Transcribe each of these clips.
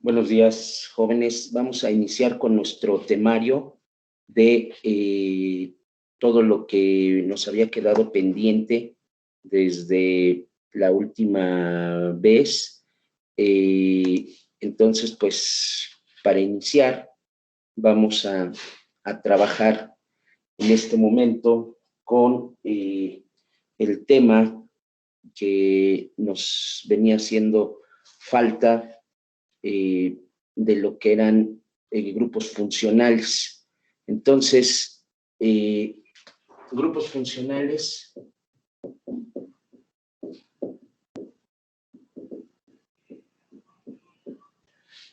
Buenos días, jóvenes. Vamos a iniciar con nuestro temario de todo lo que nos había quedado pendiente desde la última vez. Entonces, pues, para iniciar, vamos a trabajar en este momento con el tema que nos venía haciendo falta de lo que eran grupos funcionales. Entonces, grupos funcionales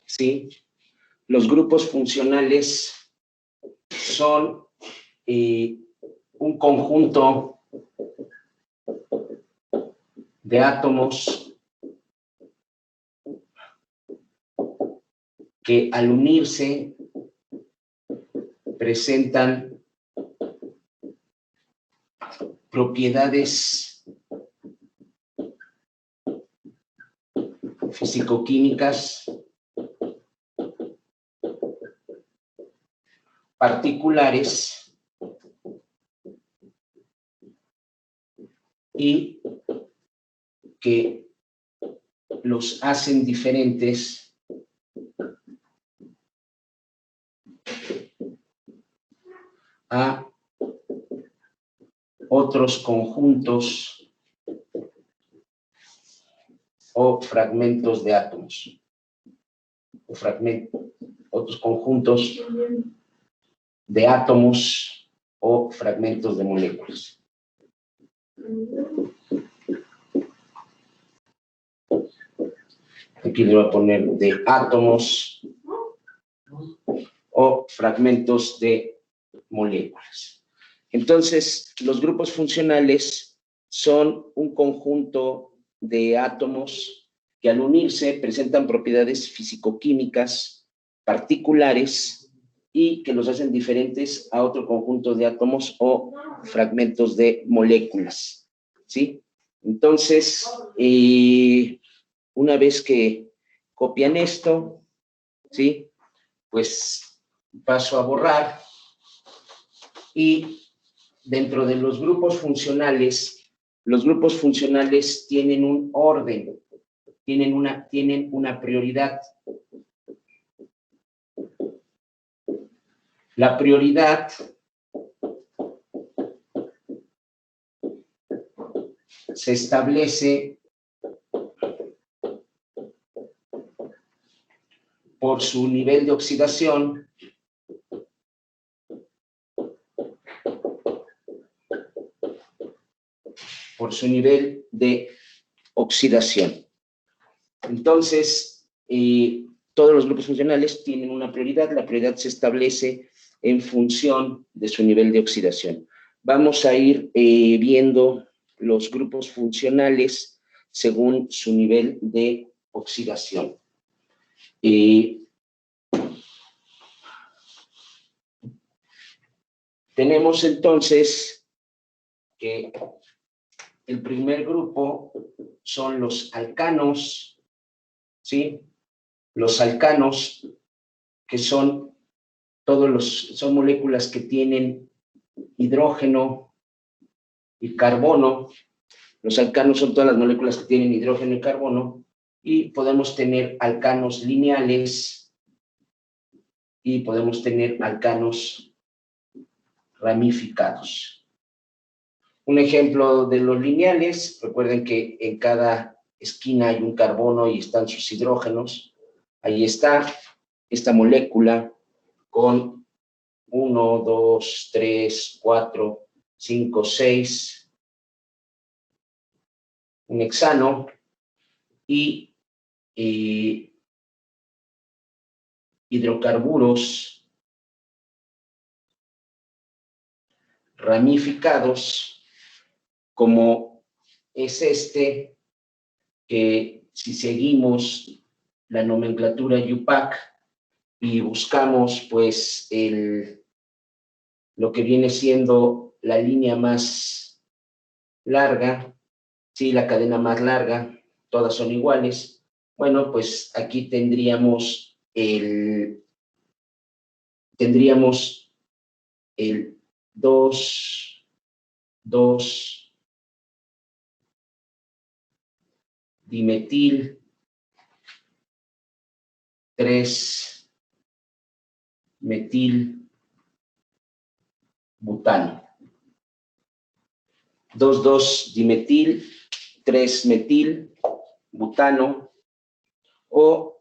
sí, los grupos funcionales son un conjunto de átomos que al unirse presentan propiedades físico-químicas particulares y que los hacen diferentes a otros conjuntos o fragmentos de átomos, otros conjuntos de átomos o fragmentos de moléculas. Aquí le voy a poner de átomos o fragmentos de moléculas. Entonces, los grupos funcionales son un conjunto de átomos que al unirse presentan propiedades físico-químicas particulares y que los hacen diferentes a otro conjunto de átomos o fragmentos de moléculas, ¿sí? Entonces, una vez que copian esto, ¿sí? Pues paso a borrar y dentro de los grupos funcionales tienen un orden, tienen una prioridad. La prioridad se establece por su nivel de oxidación Entonces, todos los grupos funcionales tienen una prioridad. La prioridad se establece en función de su nivel de oxidación. Vamos a ir viendo los grupos funcionales según su nivel de oxidación. Tenemos entonces que el primer grupo son los alcanos, ¿sí? Los alcanos, que son son moléculas que tienen hidrógeno y carbono. Los alcanos son todas las moléculas que tienen hidrógeno y carbono, y podemos tener alcanos lineales y podemos tener alcanos ramificados. Un ejemplo de los lineales, recuerden que en cada esquina hay un carbono y están sus hidrógenos. Ahí está esta molécula con 1, 2, 3, 4, 5, 6, un hexano y hidrocarburos ramificados, como es este, que si seguimos la nomenclatura IUPAC y buscamos pues lo que viene siendo la línea más larga, ¿sí? La cadena más larga, todas son iguales, Bueno, pues aquí tendríamos el 2, 2 dimetil, 3 metil butano. 2 dimetil, 3 metil butano, o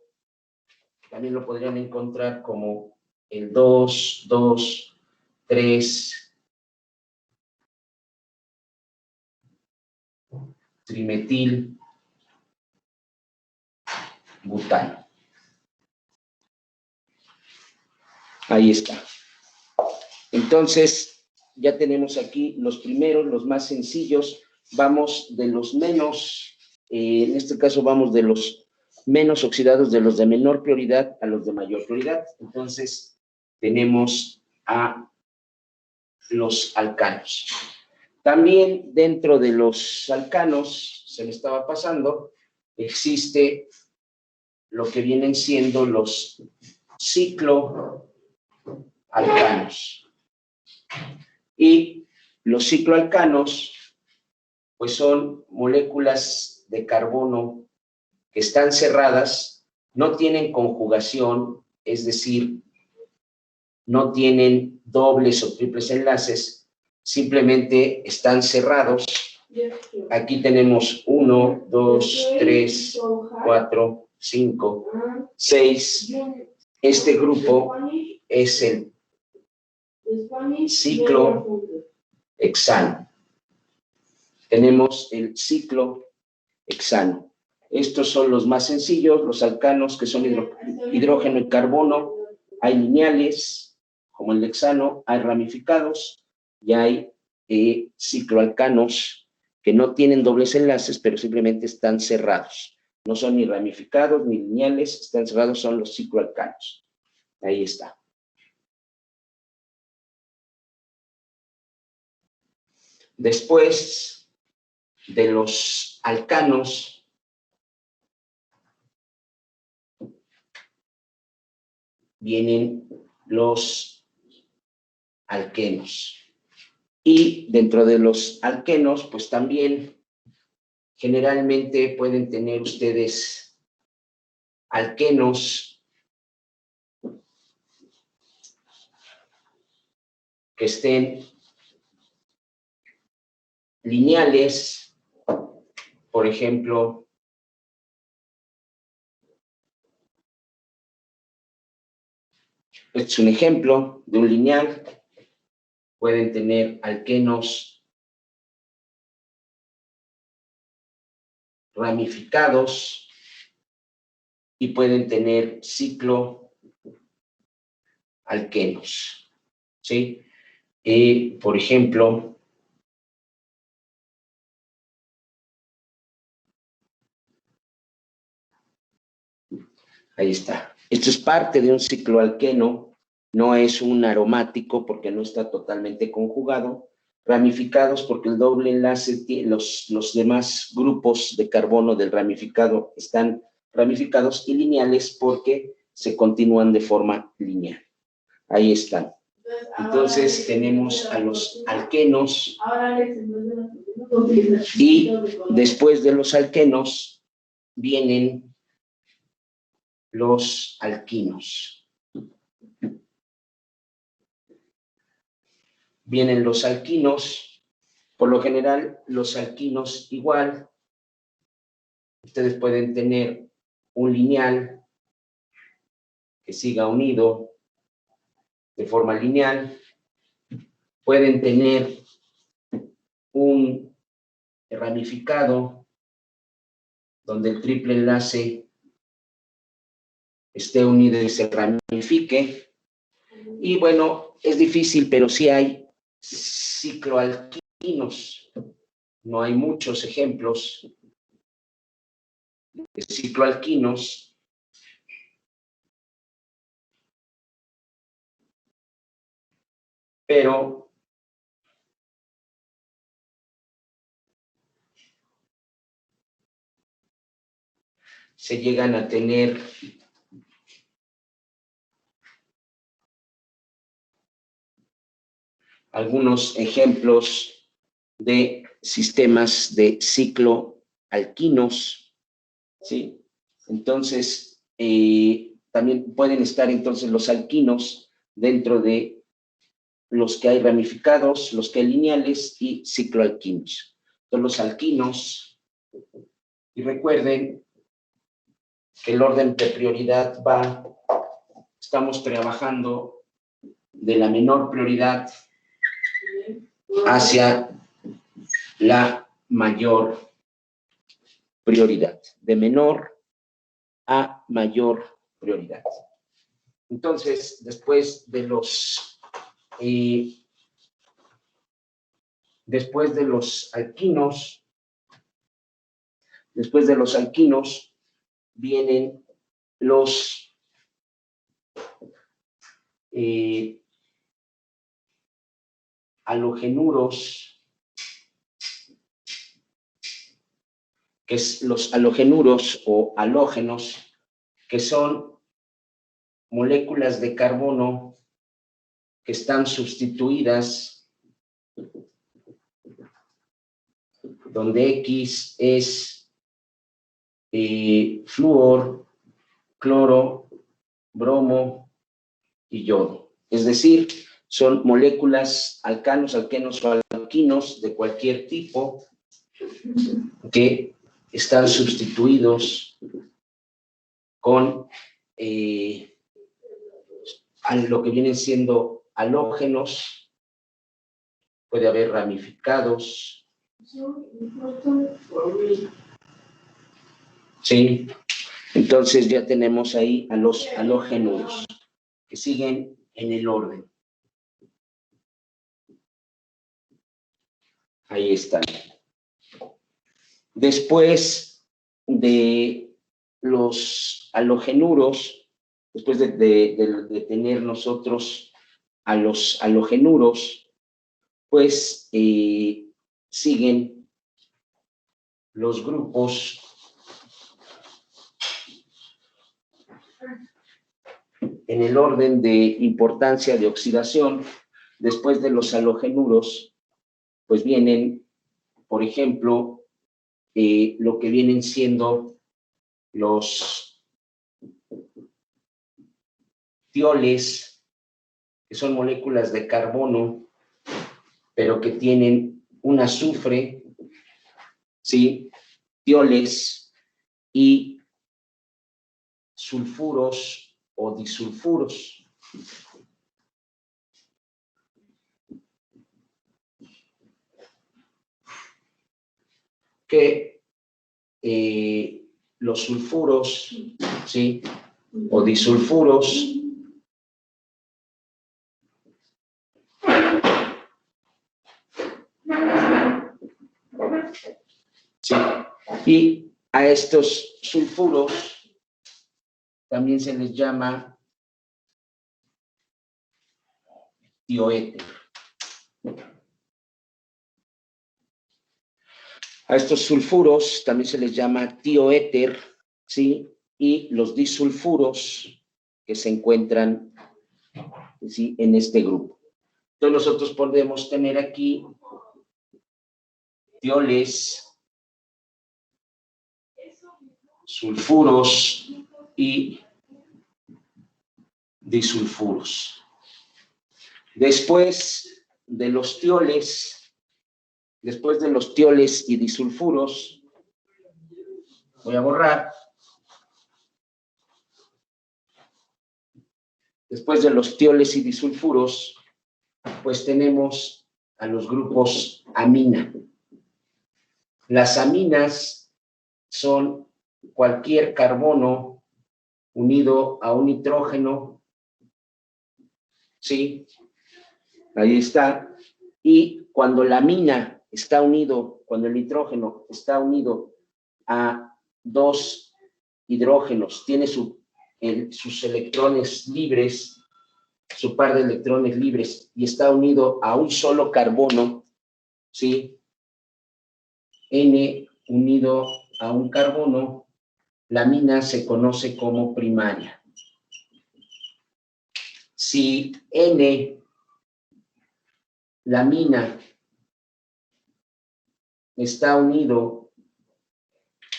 también lo podrían encontrar como el 2 3 trimetil butano. Ahí está. Entonces, ya tenemos aquí los primeros, los más sencillos. Vamos de los menos, en este caso vamos de los menos oxidados, de los de menor prioridad a los de mayor prioridad. Entonces, tenemos a los alcanos. También dentro de los alcanos, se me estaba pasando, existe lo que vienen siendo los cicloalcanos. Y los cicloalcanos, pues son moléculas de carbono que están cerradas, no tienen conjugación, es decir, no tienen dobles o triples enlaces, simplemente están cerrados. Aquí tenemos 1, 2, 3, 4, 5, 6. Este grupo es el ciclohexano. Tenemos el ciclohexano. Estos son los más sencillos, los alcanos, que son hidrógeno y carbono. Hay lineales, como el hexano, hay ramificados, y hay cicloalcanos que no tienen dobles enlaces, pero simplemente están cerrados. No son ni ramificados ni lineales, están cerrados, son los cicloalcanos. Ahí está. Después de los alcanos, vienen los alquenos. Y dentro de los alquenos, pues también generalmente pueden tener ustedes alquenos que estén lineales, por ejemplo, este es un ejemplo de un lineal. Pueden tener alquenos ramificados y pueden tener cicloalquenos, ¿sí? Por ejemplo, ahí está. Esto es parte de un cicloalqueno, no es un aromático porque no está totalmente conjugado. Ramificados porque el doble enlace, los demás grupos de carbono del ramificado están ramificados, y lineales porque se continúan de forma lineal. Ahí están. Entonces tenemos a los alquenos, y después de los alquenos vienen los alquinos. Vienen los alquinos, por lo general los alquinos igual. Ustedes pueden tener un lineal que siga unido de forma lineal. Pueden tener un ramificado donde el triple enlace esté unido y se ramifique. Y bueno, es difícil, pero sí hay cicloalquinos. No hay muchos ejemplos de cicloalquinos, pero se llegan a tener algunos ejemplos de sistemas de cicloalquinos, ¿sí? Entonces, también pueden estar entonces los alquinos dentro de los que hay ramificados, los que hay lineales y cicloalquinos. Entonces, los alquinos, y recuerden que el orden de prioridad estamos trabajando de la menor prioridad hacia la mayor prioridad, de menor a mayor prioridad. Entonces, después de los alquinos vienen los halogenuros, que es los halogenuros o halógenos, que son moléculas de carbono que están sustituidas, donde X es flúor, cloro, bromo y yodo. Es decir, son moléculas alcanos, alquenos o alquinos de cualquier tipo que están sustituidos con lo que vienen siendo halógenos. Puede haber ramificados. Sí. Entonces ya tenemos ahí a los halógenos que siguen en el orden. Ahí están. Después de los halogenuros, después de tener nosotros a los halogenuros, pues siguen los grupos en el orden de importancia de oxidación. Después de los halogenuros, pues vienen, por ejemplo, lo que vienen siendo los tioles, que son moléculas de carbono, pero que tienen un azufre, ¿sí? Tioles y sulfuros o disulfuros. Que los sulfuros, ¿sí? O disulfuros ¿sí? Y a estos sulfuros también se les llama tioéter. A estos sulfuros también se les llama tioéter, ¿sí? Y los disulfuros que se encuentran, ¿sí? En este grupo. Entonces nosotros podemos tener aquí tioles, sulfuros y disulfuros. Después de los tioles y disulfuros, voy a borrar. Después de los tioles y disulfuros, pues tenemos a los grupos amina. Las aminas son cualquier carbono unido a un nitrógeno, ¿sí? Ahí está. Y cuando la amina está unido, cuando el nitrógeno está unido a dos hidrógenos, tiene sus electrones libres, su par de electrones libres, y está unido a un solo carbono, ¿sí? N unido a un carbono, la amina se conoce como primaria. Si N, la amina, está unido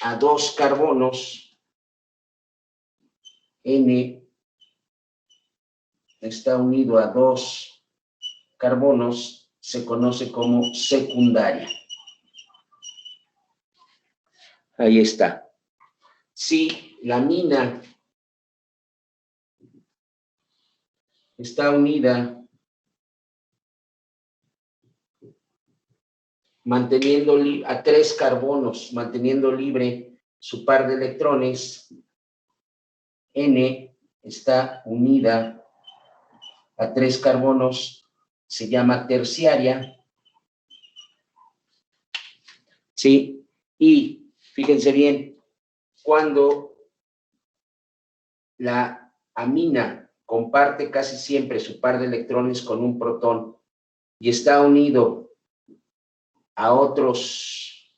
a 2 carbonos, N está unido a 2 carbonos, se conoce como secundaria. Ahí está. Si la amina está unida manteniendo a 3 carbonos, manteniendo libre su par de electrones, N está unida a 3 carbonos, se llama terciaria. ¿Sí? Y fíjense bien, cuando la amina comparte casi siempre su par de electrones con un protón y está unido a otros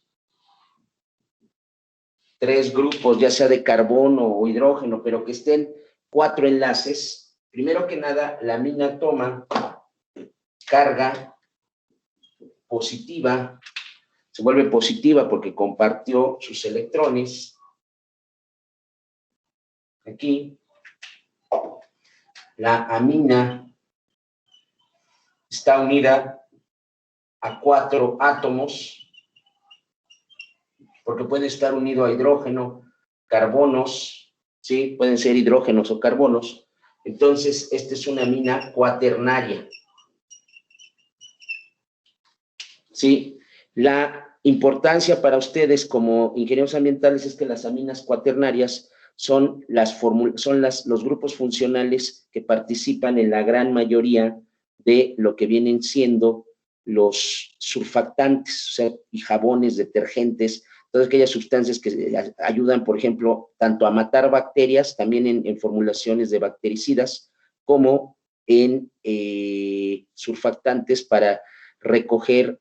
3 grupos, ya sea de carbono o hidrógeno, pero que estén 4 enlaces, primero que nada, la amina toma carga positiva, se vuelve positiva porque compartió sus electrones. Aquí, la amina está unida a 4 átomos, porque puede estar unido a hidrógeno, carbonos, ¿sí? Pueden ser hidrógenos o carbonos. Entonces, esta es una amina cuaternaria. ¿Sí? La importancia para ustedes como ingenieros ambientales es que las aminas cuaternarias son los grupos funcionales que participan en la gran mayoría de lo que vienen siendo los surfactantes, o sea, y jabones, detergentes, todas aquellas sustancias que ayudan, por ejemplo, tanto a matar bacterias, también en formulaciones de bactericidas, como en surfactantes para recoger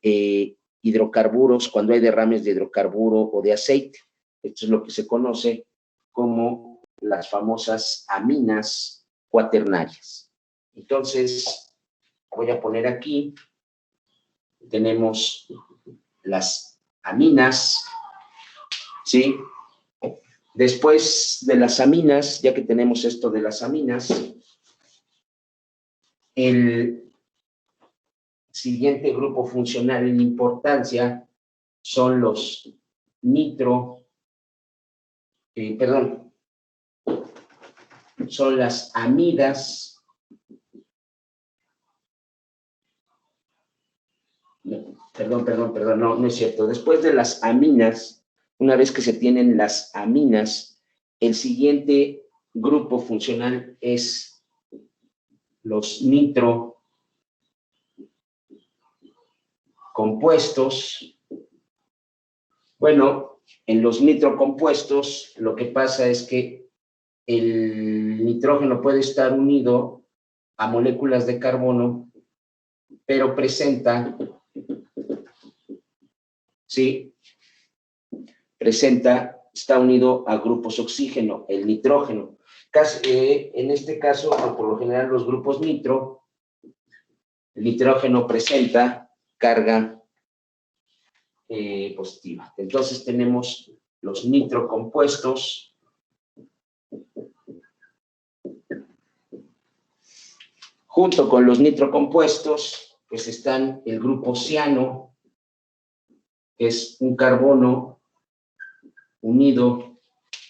hidrocarburos cuando hay derrames de hidrocarburo o de aceite. Esto es lo que se conoce como las famosas aminas cuaternarias. Entonces, voy a poner aquí, tenemos las aminas, ¿sí? Después de las aminas, ya que tenemos esto de las aminas, el siguiente grupo funcional en importancia son los son las amidas. No es cierto. Después de las aminas, una vez que se tienen las aminas, el siguiente grupo funcional es los nitrocompuestos. Bueno, en los nitrocompuestos lo que pasa es que el nitrógeno puede estar unido a moléculas de carbono, pero presenta, ¿sí? Está unido a grupos oxígeno, el nitrógeno. En este caso, por lo general, los grupos nitro, el nitrógeno presenta carga positiva. Entonces tenemos los nitrocompuestos. Junto con los nitrocompuestos, pues están el grupo ciano, que es un carbono unido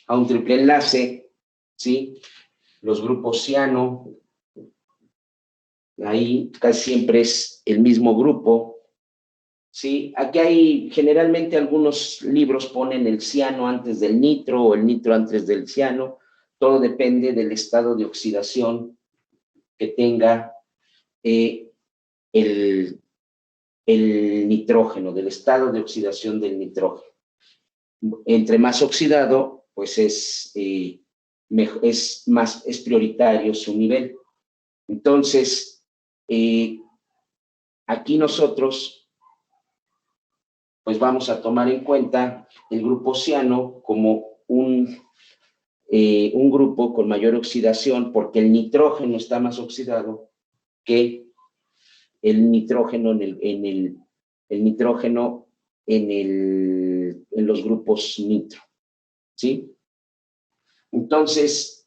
a un triple enlace, ¿sí? Los grupos ciano, ahí casi siempre es el mismo grupo, ¿sí? Aquí hay, generalmente algunos libros ponen el ciano antes del nitro o el nitro antes del ciano, todo depende del estado de oxidación que tenga el nitrógeno, del estado de oxidación del nitrógeno. Entre más oxidado, pues es prioritario su nivel. Entonces, aquí nosotros, pues vamos a tomar en cuenta el grupo ciano como un un grupo con mayor oxidación porque el nitrógeno está más oxidado que el nitrógeno en los grupos nitro, ¿sí? Entonces,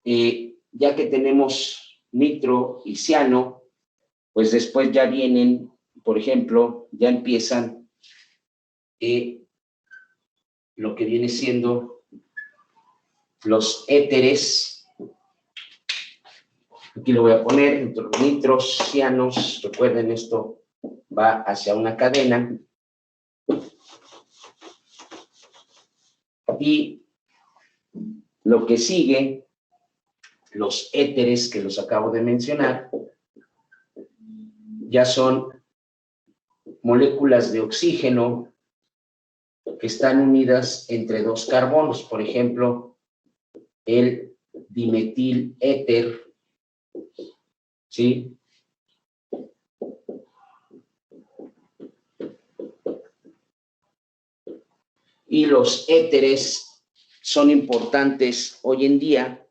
ya que tenemos nitro y ciano, pues después ya vienen, por ejemplo, ya empiezan lo que viene siendo los éteres. Aquí lo voy a poner, entre los nitros, cianos, recuerden esto va hacia una cadena. Y lo que sigue, los éteres que los acabo de mencionar, ya son moléculas de oxígeno que están unidas entre dos carbonos. Por ejemplo, el dimetil éter, ¿sí? Y los éteres son importantes hoy en día.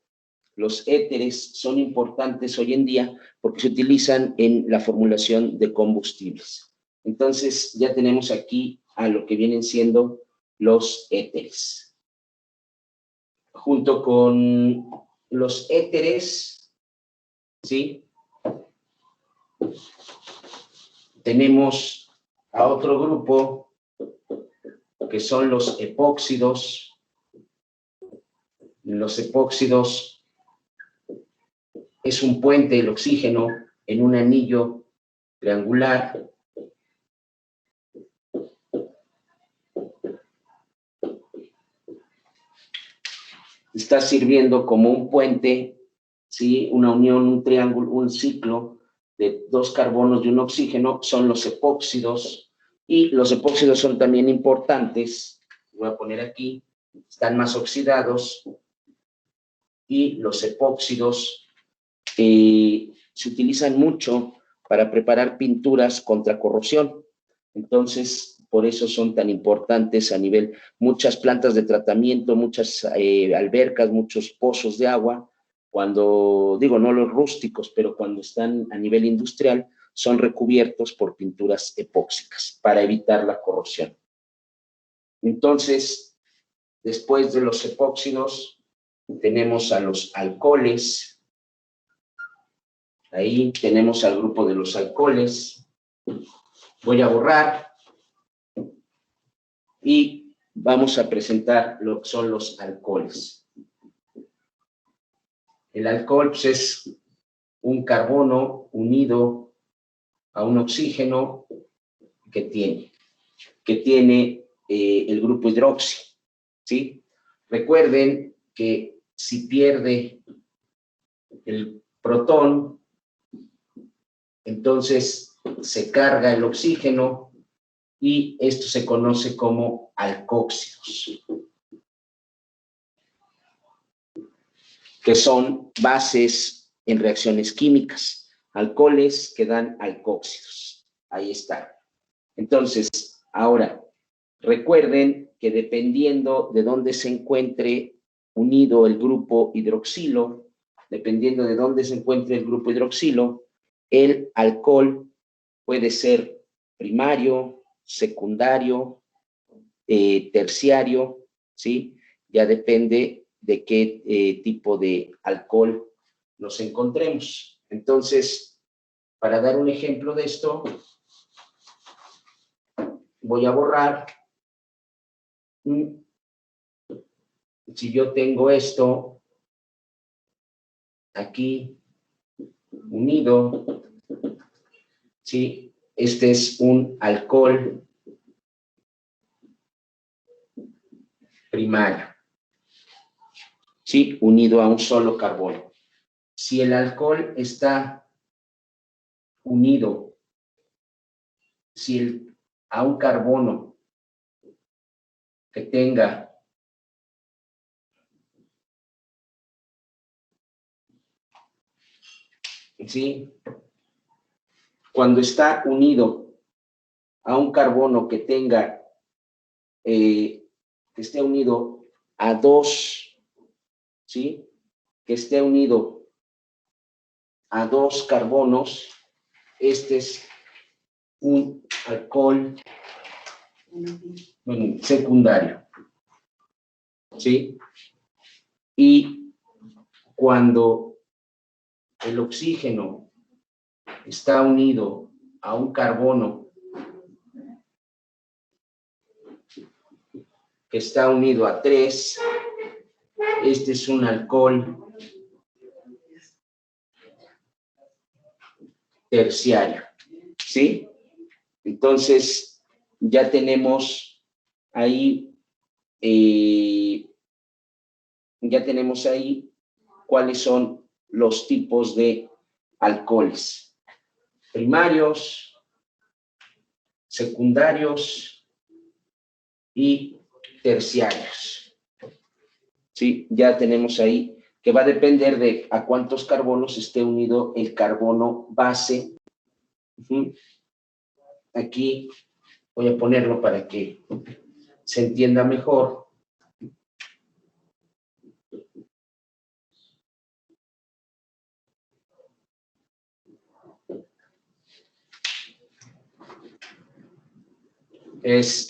Los éteres son importantes hoy en día porque se utilizan en la formulación de combustibles. Entonces, ya tenemos aquí a lo que vienen siendo los éteres. Junto con los éteres, ¿sí? Tenemos a otro grupo que son los epóxidos. Los epóxidos es un puente del oxígeno en un anillo triangular. Está sirviendo como un puente, ¿sí? Una unión, un triángulo, un ciclo de dos carbonos y un oxígeno, son los epóxidos. Y los epóxidos son también importantes, voy a poner aquí, están más oxidados, y los epóxidos se utilizan mucho para preparar pinturas contra corrosión. Entonces, por eso son tan importantes a nivel, muchas plantas de tratamiento, muchas albercas, muchos pozos de agua, cuando, digo, no los rústicos, pero cuando están a nivel industrial, son recubiertos por pinturas epóxicas para evitar la corrosión. Entonces, después de los epóxidos, tenemos a los alcoholes. Ahí tenemos al grupo de los alcoholes. Voy a borrar y vamos a presentar lo que son los alcoholes. El alcohol pues, es un carbono unido a un oxígeno que tiene el grupo hidroxi, ¿sí? Recuerden que si pierde el protón, entonces se carga el oxígeno y esto se conoce como alcóxidos, que son bases en reacciones químicas, alcoholes que dan alcóxidos. Ahí está. Entonces, ahora, recuerden que dependiendo de dónde se encuentre unido el grupo hidroxilo, dependiendo de dónde se encuentre el grupo hidroxilo, el alcohol puede ser primario, secundario, terciario, ¿sí? Ya depende de qué tipo de alcohol nos encontremos. Entonces, para dar un ejemplo de esto, voy a borrar. Si yo tengo esto aquí unido, ¿sí? Este es un alcohol primario, ¿sí? Unido a un solo carbono. Si el alcohol está unido a un carbono que tenga ¿sí? Cuando está unido a un carbono que tenga que esté unido a dos ¿sí? Que esté unido a 2 carbonos, este es un alcohol secundario, ¿sí? Y cuando el oxígeno está unido a un carbono que está unido a 3, este es un alcohol terciario, ¿sí? Entonces, ya tenemos ahí, cuáles son los tipos de alcoholes: primarios, secundarios y terciarios. ¿Sí? Ya tenemos ahí que va a depender de a cuántos carbonos esté unido el carbono base. Aquí voy a ponerlo para que se entienda mejor. Es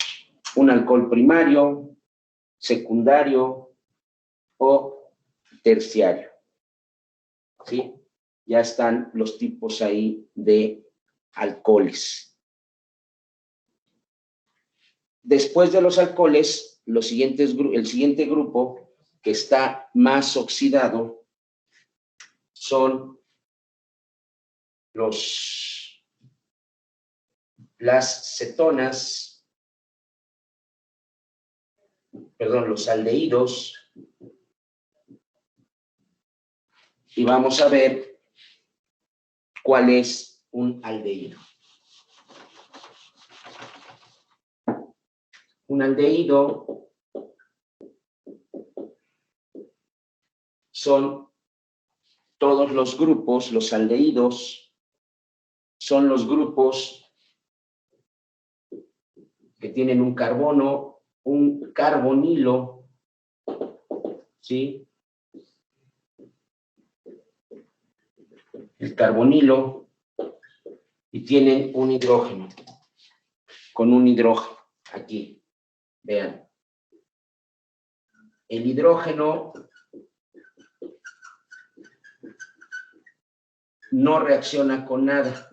un alcohol primario, secundario o terciario, ¿sí? Ya están los tipos ahí de alcoholes. Después de los alcoholes, el siguiente grupo que está más oxidado son las cetonas, los aldehídos, y vamos a ver cuál es un aldehído. Un aldehído son todos los grupos, los aldehídos son los grupos que tienen un carbono, un carbonilo, ¿sí? El carbonilo, y tienen un hidrógeno, con un hidrógeno, aquí, vean. El hidrógeno no reacciona con nada.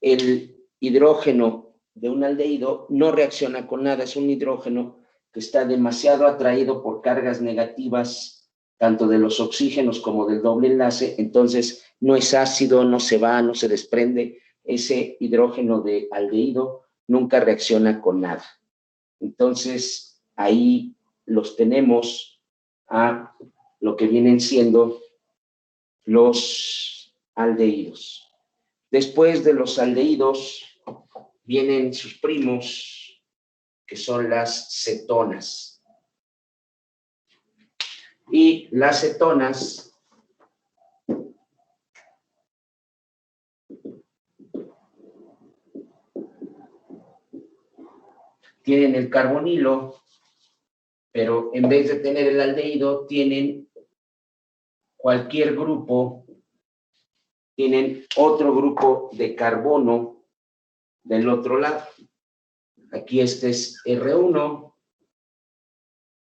El hidrógeno de un aldehído no reacciona con nada, es un hidrógeno que está demasiado atraído por cargas negativas, tanto de los oxígenos como del doble enlace, entonces no es ácido, no se va, no se desprende. Ese hidrógeno de aldehído nunca reacciona con nada. Entonces, ahí los tenemos a lo que vienen siendo los aldehídos. Después de los aldehídos vienen sus primos, que son las cetonas. Y las cetonas tienen el carbonilo, pero en vez de tener el aldehído, tienen cualquier grupo, tienen otro grupo de carbono del otro lado. Aquí este es R1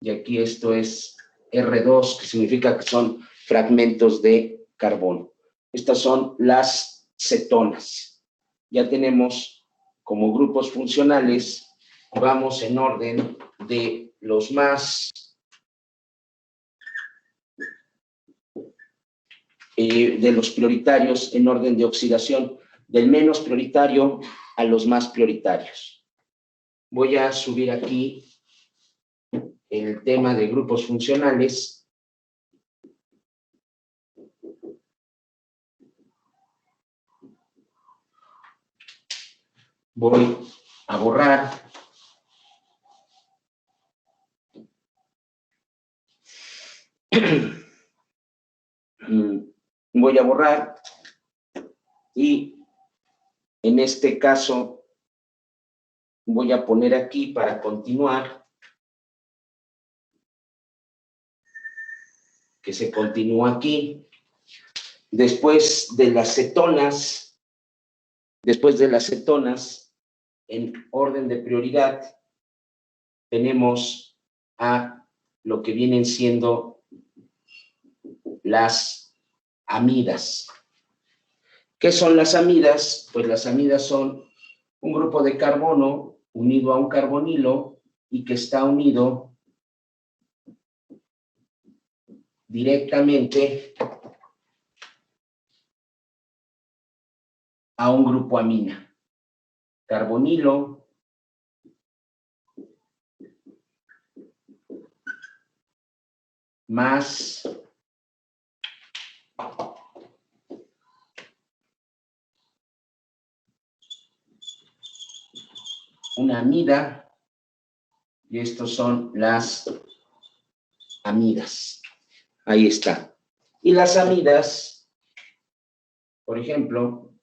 y aquí esto es R2, que significa que son fragmentos de carbono. Estas son las cetonas. Ya tenemos como grupos funcionales, vamos en orden de los más de los prioritarios en orden de oxidación, del menos prioritario a los más prioritarios. Voy a subir aquí el tema de grupos funcionales. Voy a borrar. Voy a borrar y en este caso voy a poner aquí para continuar, que se continúa aquí. Después de las cetonas, en orden de prioridad, tenemos a lo que vienen siendo las amidas. ¿Qué son las amidas? Pues las amidas son un grupo de carbono unido a un carbonilo y que está unido directamente a un grupo amina. Carbonilo más una amida, y estos son las amidas. Ahí está. Y las amidas, por ejemplo,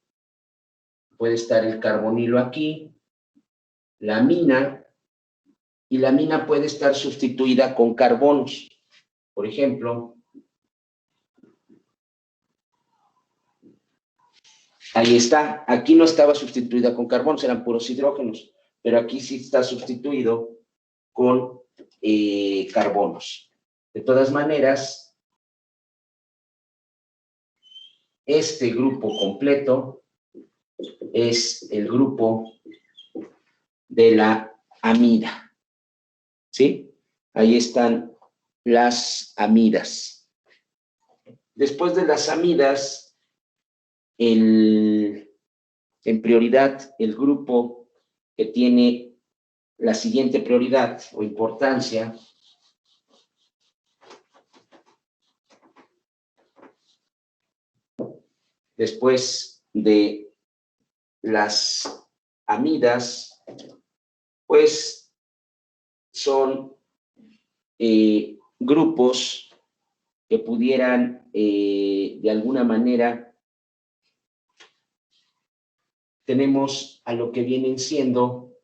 puede estar el carbonilo aquí, la amina, y la amina puede estar sustituida con carbonos. Por ejemplo, ahí está. Aquí no estaba sustituida con carbonos, eran puros hidrógenos, pero aquí sí está sustituido con carbonos. De todas maneras, este grupo completo es el grupo de la amida. ¿Sí? Ahí están las amidas. Después de las amidas, en prioridad, el grupo que tiene la siguiente prioridad o importancia después de las amidas, pues son grupos que pudieran de alguna manera, tenemos a lo que vienen siendo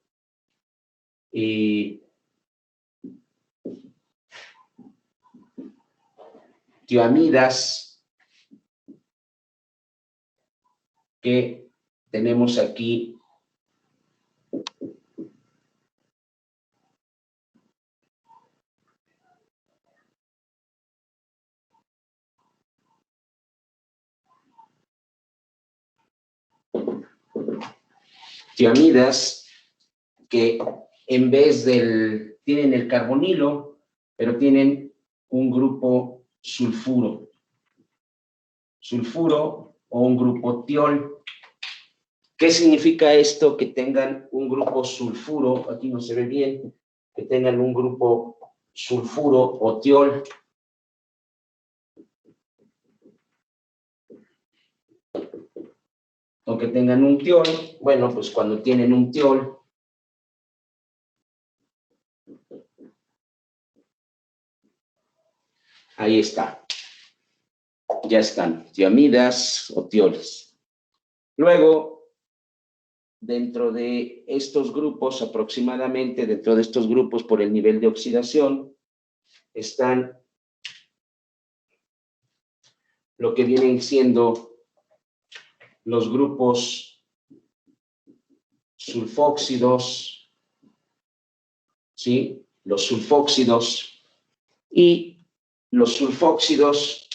tioamidas, que tenemos aquí tioamidas que en vez tienen el carbonilo, pero tienen un grupo sulfuro o un grupo tiol. ¿Qué significa esto? Que tengan un grupo sulfuro, aquí no se ve bien, que tengan un grupo sulfuro o tiol. O que tengan un tiol, bueno, pues cuando tienen un tiol, ahí está. Ya están, tiamidas o tioles. Luego, dentro de estos grupos, aproximadamente dentro de estos grupos por el nivel de oxidación, están lo que vienen siendo los grupos sulfóxidos, ¿sí? Los sulfóxidos y los sulfóxidos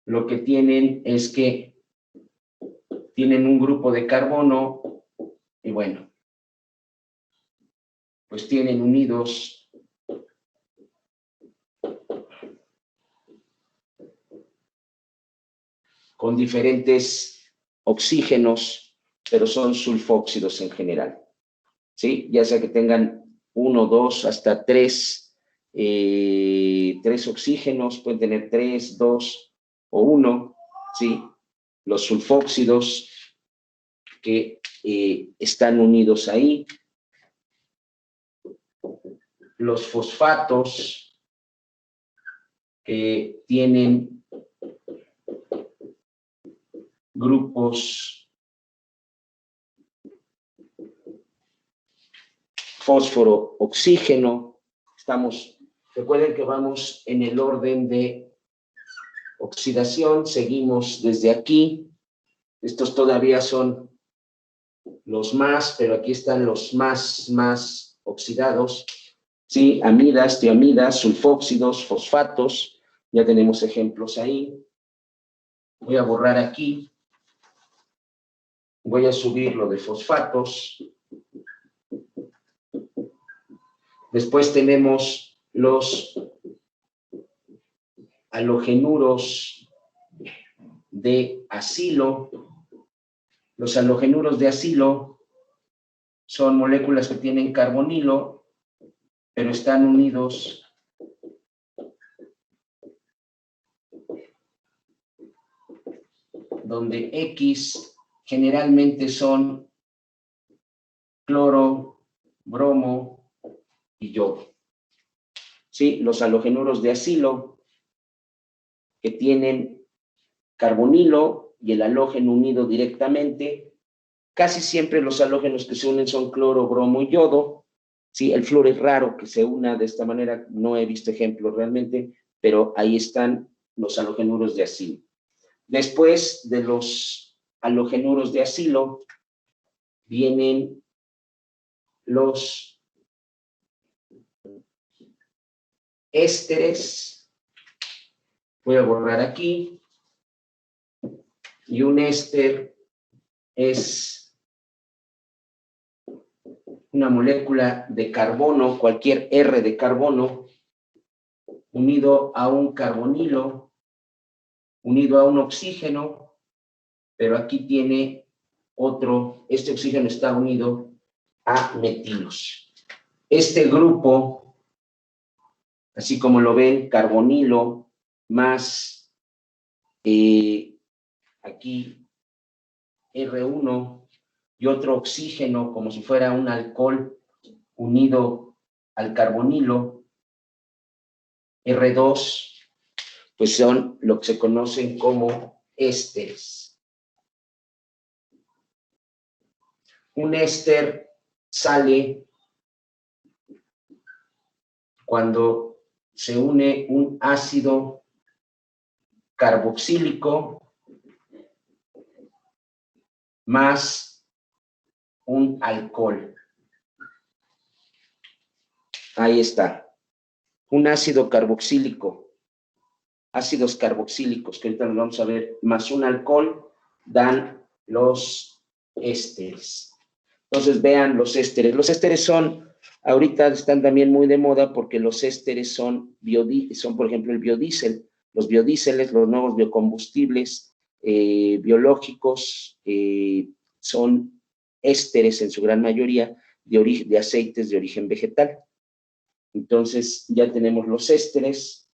lo que tienen es que tienen un grupo de carbono y bueno, pues tienen unidos con diferentes oxígenos, pero son sulfóxidos en general, ¿sí? Ya sea que tengan 1, 2, hasta 3 oxígenos, pueden tener 3, 2 o 1, ¿sí? Los sulfóxidos que están unidos ahí, los fosfatos que tienen grupos fósforo, oxígeno. Recuerden que vamos en el orden de oxidación, seguimos desde aquí. Estos todavía son los más, pero aquí están los más oxidados. Sí, amidas, tiamidas, sulfóxidos, fosfatos. Ya tenemos ejemplos ahí. Voy a borrar aquí. Voy a subir lo de fosfatos. Después tenemos los halogenuros de acilo. Los halogenuros de acilo son moléculas que tienen carbonilo, pero están unidos donde X generalmente son cloro, bromo y yodo. Sí, los halogenuros de acilo que tienen carbonilo y el halógeno unido directamente. Casi siempre los halógenos que se unen son cloro, bromo y yodo. Sí, el flúor es raro que se una de esta manera, no he visto ejemplos realmente, pero ahí están los halogenuros de acilo. Después de los halogenuros de acilo vienen los ésteres. Voy a borrar aquí. Y un éster es una molécula de carbono, cualquier R de carbono, unido a un carbonilo, unido a un oxígeno, pero aquí tiene este oxígeno está unido a metilos. Este grupo, así como lo ven, carbonilo más aquí R1 y otro oxígeno como si fuera un alcohol unido al carbonilo, R2, pues son lo que se conocen como ésteres. Un éster sale cuando se une un ácido carboxílico más un alcohol. Ahí está. Un ácido carboxílico, ácidos carboxílicos, que ahorita los vamos a ver, más un alcohol, dan los ésteres. Entonces vean los ésteres. Los ésteres ahorita están también muy de moda porque los ésteres son por ejemplo, el biodiesel. Los biodíseles, los nuevos biocombustibles biológicos, son ésteres en su gran mayoría de aceites de origen vegetal. Entonces ya tenemos los ésteres.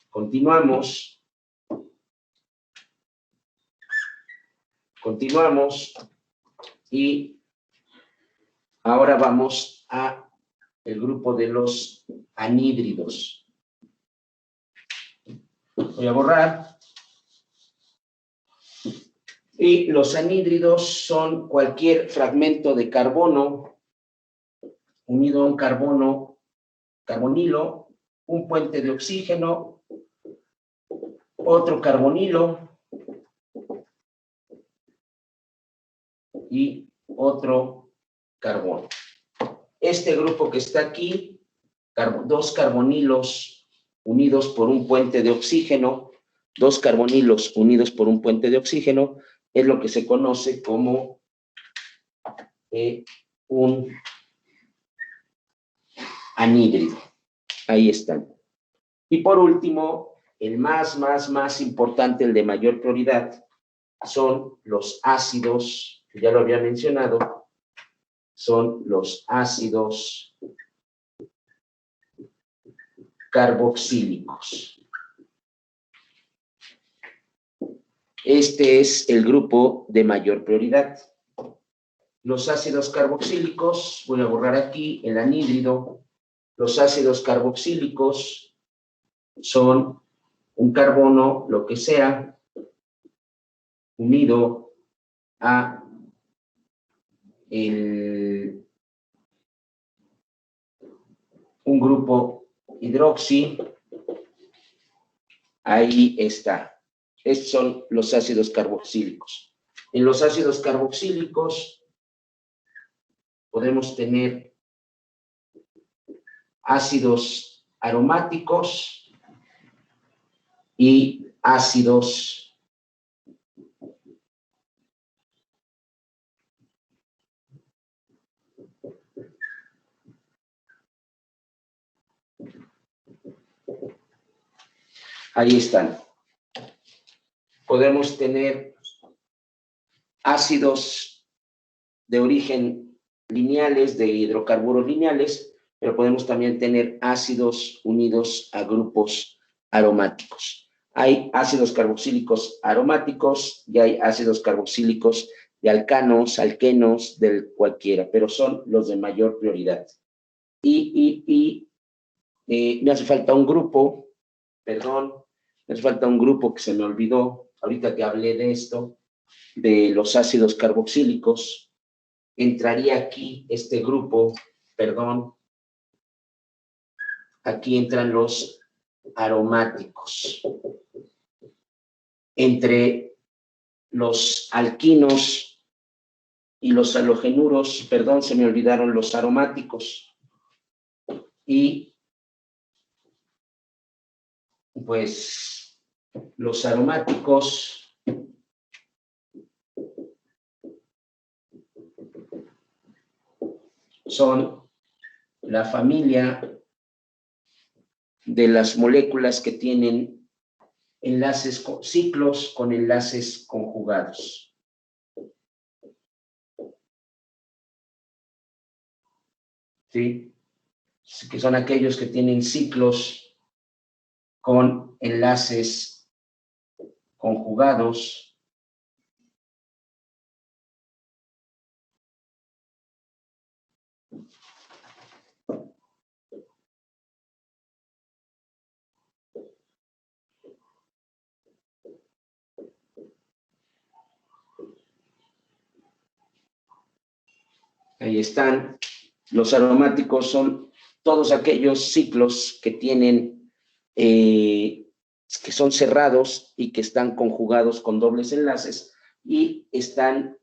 Continuamos y ahora vamos a el grupo de los anhídridos. Voy a borrar. Y los anhídridos son cualquier fragmento de carbono unido a un carbonilo, un puente de oxígeno, otro carbonilo y otro carbono. Este grupo que está aquí, dos carbonilos unidos por un puente de oxígeno, es lo que se conoce como un anhídrido. Ahí están. Y por último, el más importante, el de mayor prioridad, son los ácidos, que ya lo había mencionado, son los ácidos carboxílicos. Este es el grupo de mayor prioridad. Los ácidos carboxílicos, voy a borrar aquí el anhídrido. Los ácidos carboxílicos son un carbono, lo que sea, unido a un grupo hidroxi. Ahí está. Estos son los ácidos carboxílicos. En los ácidos carboxílicos podemos tener ácidos aromáticos y ácidos ahí están. Podemos tener ácidos de origen lineales, de hidrocarburos lineales, pero podemos también tener ácidos unidos a grupos aromáticos. Hay ácidos carboxílicos aromáticos y hay ácidos carboxílicos de alcanos, alquenos, del cualquiera, pero son los de mayor prioridad. Me hace falta un grupo, perdón, me hace falta un grupo que se me olvidó, ahorita que hablé de esto, de los ácidos carboxílicos. Entraría aquí este grupo, perdón, aquí entran los aromáticos. Entre los alquinos y los halogenuros, perdón, se me olvidaron los aromáticos. Y pues los aromáticos son la familia de las moléculas que tienen enlaces, ciclos con enlaces conjugados. ¿Sí? Que son aquellos que tienen ciclos con enlaces conjugados. Ahí están. Los aromáticos son todos aquellos ciclos que tienen, que son cerrados y que están conjugados con dobles enlaces y están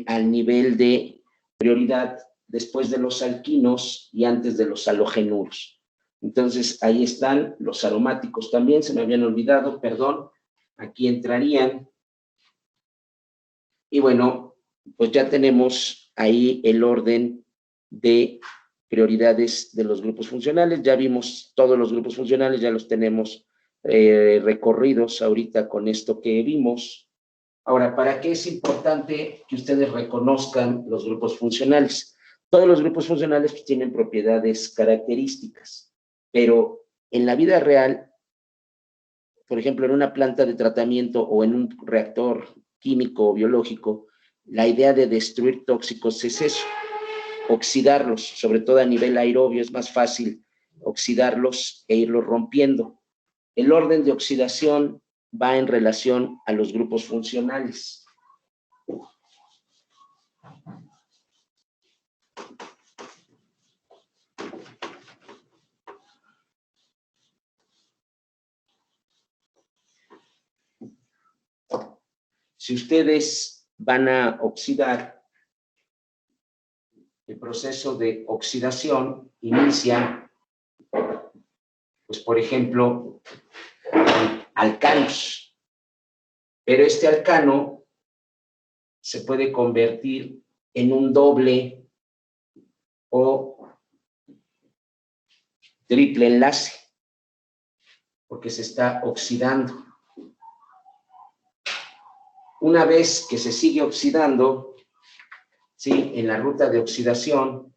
al nivel de prioridad después de los alquinos y antes de los halogenuros. Entonces, ahí están los aromáticos también, se me habían olvidado, perdón, aquí entrarían. Y bueno, pues ya tenemos ahí el orden de prioridades de los grupos funcionales. Ya vimos todos los grupos funcionales, ya los tenemos recorridos ahorita con esto que vimos. Ahora, ¿para qué es importante que ustedes reconozcan los grupos funcionales? Todos los grupos funcionales pues, tienen propiedades características, pero en la vida real, por ejemplo, en una planta de tratamiento o en un reactor químico o biológico, la idea de destruir tóxicos es eso, oxidarlos, sobre todo a nivel aerobio, es más fácil oxidarlos e irlos rompiendo. El orden de oxidación va en relación a los grupos funcionales. Si ustedes van a oxidar, el proceso de oxidación inicia, pues por ejemplo, con alcanos. Pero este alcano se puede convertir en un doble o triple enlace, porque se está oxidando. Una vez que se sigue oxidando, ¿sí? En la ruta de oxidación,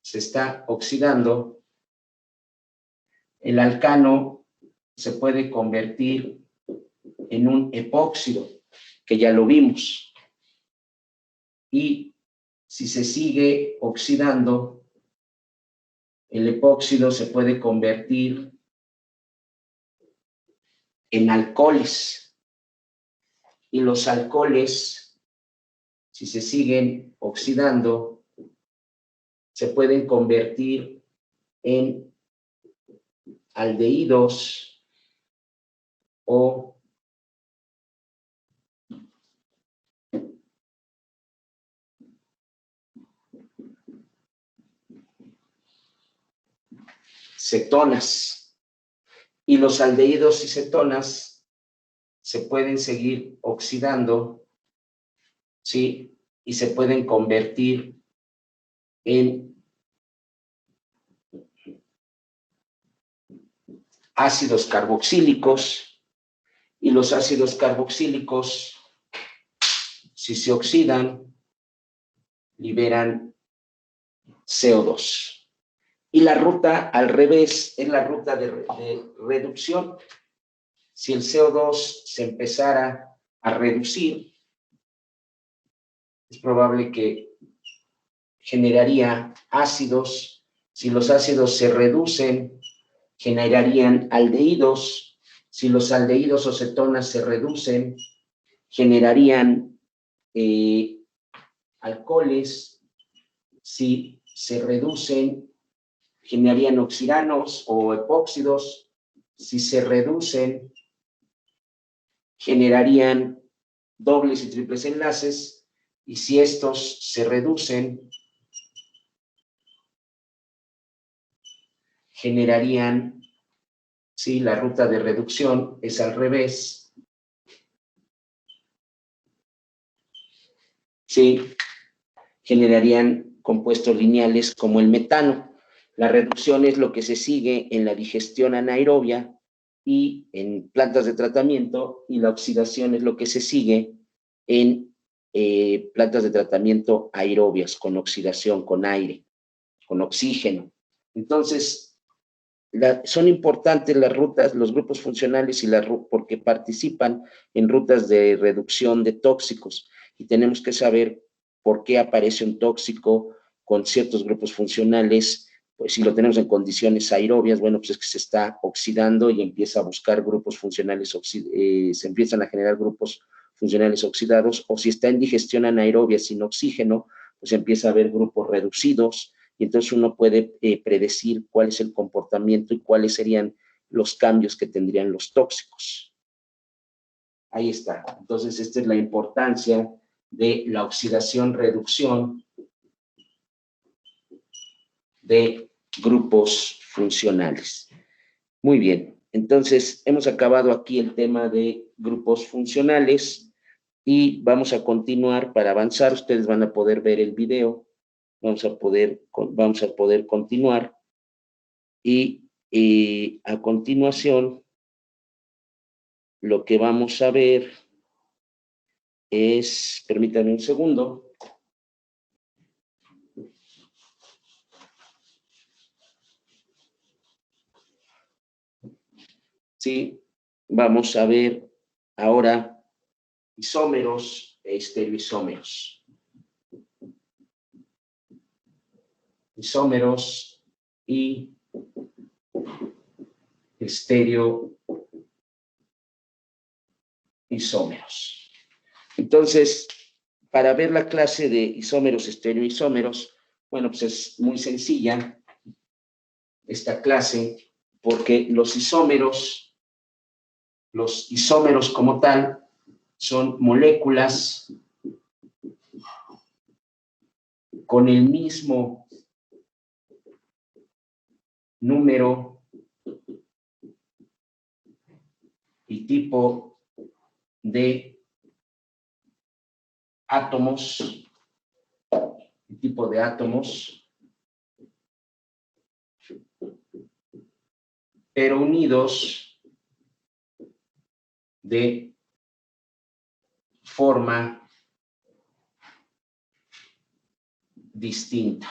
se está oxidando, el alcano se puede convertir en un epóxido, que ya lo vimos. Y si se sigue oxidando, el epóxido se puede convertir en alcoholes. Y los alcoholes, si se siguen oxidando, se pueden convertir en aldehídos o cetonas. Y los aldehídos y cetonas se pueden seguir oxidando, ¿sí? Y se pueden convertir en ácidos carboxílicos. Y los ácidos carboxílicos, si se oxidan, liberan CO2. Y la ruta al revés es la ruta de reducción. Si el CO2 se empezara a reducir, es probable que generaría ácidos. Si los ácidos se reducen, generarían aldehídos. Si los aldehídos o cetonas se reducen, generarían alcoholes. Si se reducen, generarían oxidanos o epóxidos. Si se reducen, generarían dobles y triples enlaces. Y si estos se reducen, generarían, sí, la ruta de reducción es al revés. Sí, generarían compuestos lineales como el metano. La reducción es lo que se sigue en la digestión anaerobia y en plantas de tratamiento, y la oxidación es lo que se sigue en plantas de tratamiento aerobias, con oxidación, con aire, con oxígeno. Entonces, son importantes las rutas, los grupos funcionales porque participan en rutas de reducción de tóxicos, y tenemos que saber por qué aparece un tóxico con ciertos grupos funcionales. Pues si lo tenemos en condiciones aerobias, bueno, pues es que se está oxidando y empieza a buscar grupos funcionales, se empiezan a generar grupos funcionales oxidados, o si está en digestión anaerobia sin oxígeno, pues empieza a haber grupos reducidos, y entonces uno puede predecir cuál es el comportamiento y cuáles serían los cambios que tendrían los tóxicos. Ahí está. Entonces, esta es la importancia de la oxidación-reducción de grupos funcionales. Muy bien, entonces hemos acabado aquí el tema de grupos funcionales y vamos a continuar. Para avanzar, ustedes van a poder ver el video, vamos a poder continuar, y a continuación lo que vamos a ver es, permítanme un segundo. Sí, vamos a ver ahora isómeros e estereoisómeros. Isómeros y estereoisómeros. Entonces, para ver la clase de isómeros, estereoisómeros, bueno, pues es muy sencilla esta clase, porque los isómeros como tal son moléculas con el mismo número y tipo de átomos, pero unidos de forma distinta.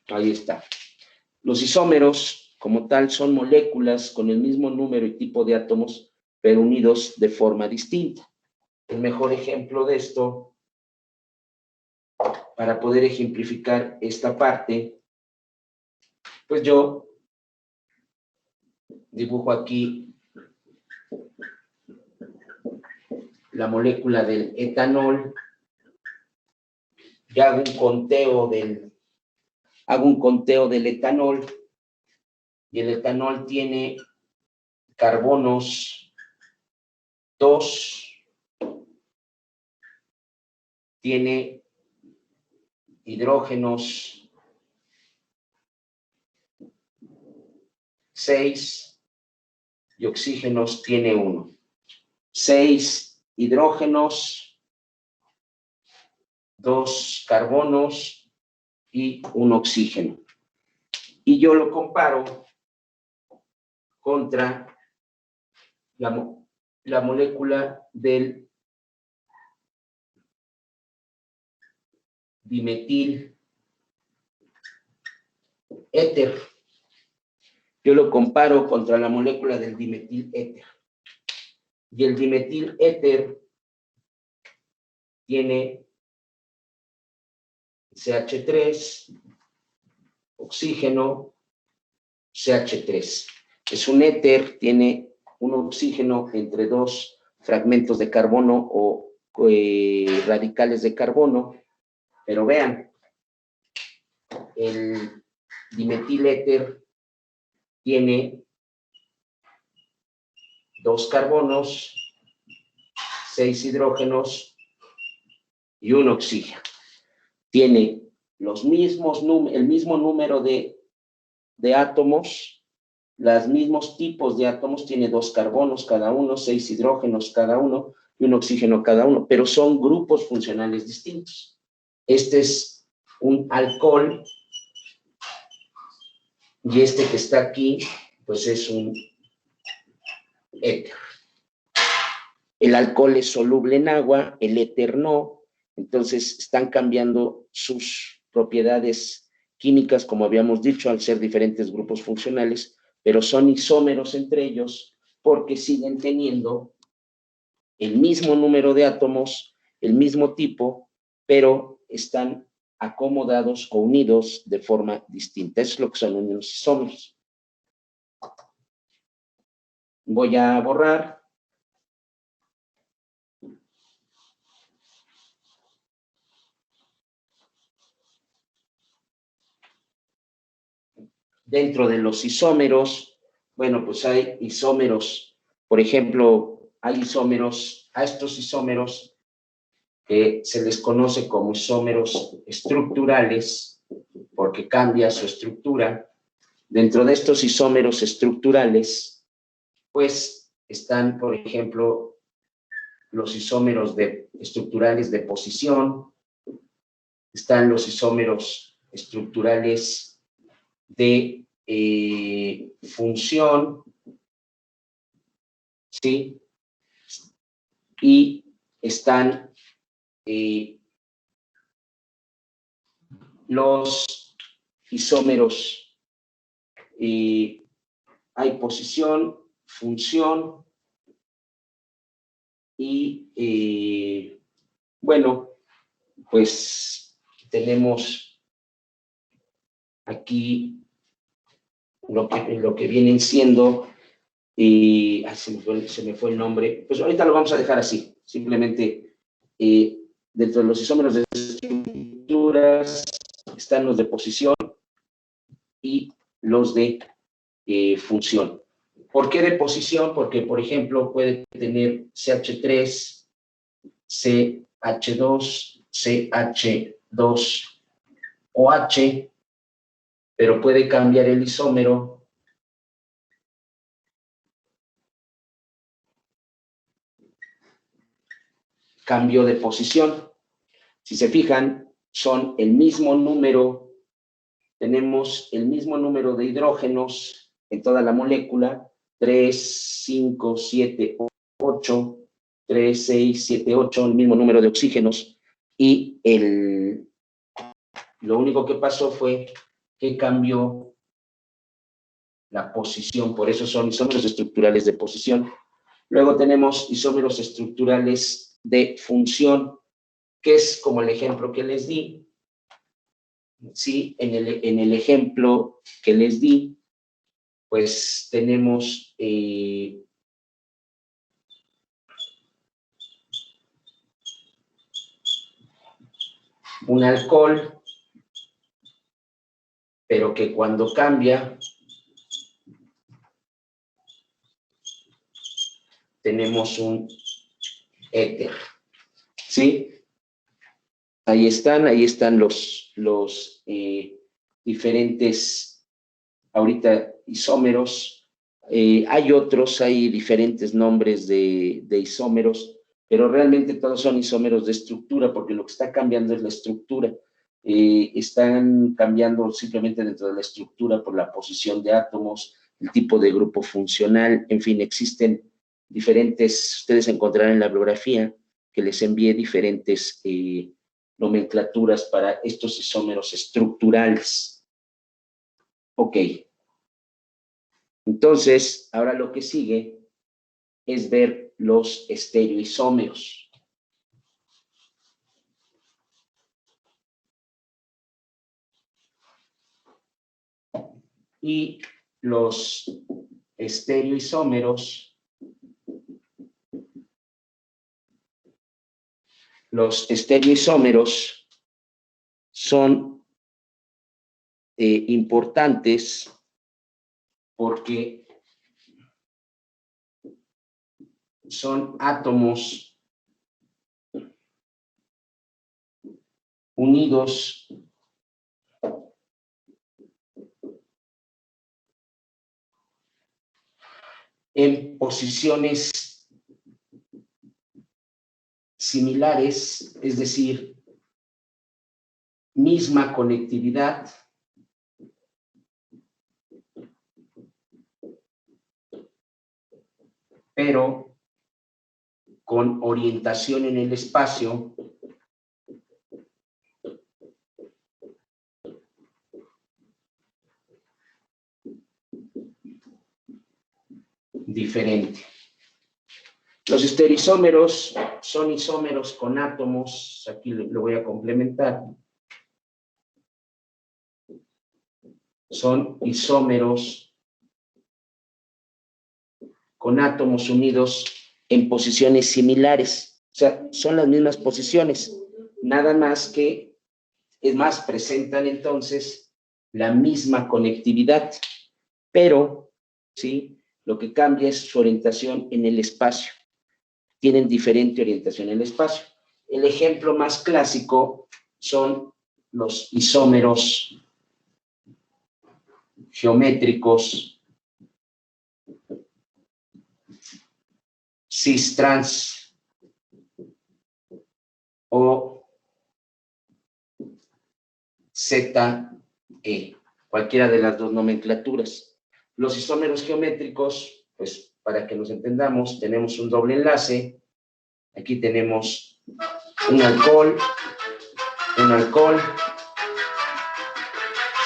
Ahí está. Los isómeros, como tal, son moléculas con el mismo número y tipo de átomos, pero unidos de forma distinta. El mejor ejemplo de esto, para poder ejemplificar esta parte, pues yo dibujo aquí la molécula del etanol y hago un conteo del etanol, y el etanol tiene carbonos 2, tiene hidrógenos 6 y oxígenos tiene 1. 6 hidrógenos, 2 carbonos y 1 oxígeno. Y yo lo comparo contra la molécula del dimetil éter. Yo lo comparo contra la molécula del dimetil éter. Y el dimetil éter tiene CH3, oxígeno, CH3. Es un éter, tiene un oxígeno entre 2 fragmentos de carbono o radicales de carbono, pero vean, el dimetil éter tiene 2 carbonos, 6 hidrógenos y 1 oxígeno. Tiene el mismo número de átomos, los mismos tipos de átomos, tiene 2 carbonos cada uno, 6 hidrógenos cada uno y 1 oxígeno cada uno, pero son grupos funcionales distintos. Este es un alcohol y este que está aquí, pues es un éter. El alcohol es soluble en agua, el éter no, entonces están cambiando sus propiedades químicas, como habíamos dicho, al ser diferentes grupos funcionales, pero son isómeros entre ellos porque siguen teniendo el mismo número de átomos, el mismo tipo, pero están acomodados o unidos de forma distinta. Eso es lo que son unos isómeros. Voy a borrar. Dentro de los isómeros, bueno, pues hay isómeros, por ejemplo, hay isómeros, a estos isómeros que se les conoce como isómeros estructurales, porque cambia su estructura. Dentro de estos isómeros estructurales, pues están, por ejemplo, los isómeros estructurales de posición, están los isómeros estructurales de función, ¿sí? Y están los isómeros, hay posición, función y, bueno, pues tenemos aquí lo que vienen siendo, se me fue el nombre, pues ahorita lo vamos a dejar así, simplemente dentro de los isómeros de estructuras están los de posición y los de función. ¿Por qué de posición? Porque, por ejemplo, puede tener CH3, CH2, CH2OH, pero puede cambiar el isómero cambio de posición. Si se fijan, son el mismo número, tenemos el mismo número de hidrógenos en toda la molécula, 3, 5, 7, 8, 3, 6, 7, 8, el mismo número de oxígenos, y lo único que pasó fue que cambió la posición, por eso son isómeros estructurales de posición. Luego tenemos isómeros estructurales de función, que es como el ejemplo que les di. Sí, en el ejemplo que les di, pues tenemos un alcohol, pero que cuando cambia, tenemos un éter, ¿sí? Ahí están los diferentes, ahorita, isómeros. Hay diferentes nombres de isómeros, pero realmente todos son isómeros de estructura, porque lo que está cambiando es la estructura. Están cambiando simplemente dentro de la estructura por la posición de átomos, el tipo de grupo funcional, en fin, existen diferentes, ustedes encontrarán en la bibliografía que les envíe diferentes nomenclaturas para estos isómeros estructurales. Ok. Entonces, ahora lo que sigue es ver los estereoisómeros. Y los estereoisómeros son importantes porque son átomos unidos en posiciones similares, es decir, misma conectividad, pero con orientación en el espacio diferente. Los estereoisómeros son isómeros con átomos, aquí lo voy a complementar, son isómeros con átomos unidos en posiciones similares, o sea, son las mismas posiciones, nada más que, es más, presentan entonces la misma conectividad, pero, ¿sí? Lo que cambia es su orientación en el espacio. Tienen diferente orientación en el espacio. El ejemplo más clásico son los isómeros geométricos cis-trans o ZE, cualquiera de las dos nomenclaturas. Los isómeros geométricos, pues para que nos entendamos, tenemos un doble enlace. Aquí tenemos un alcohol,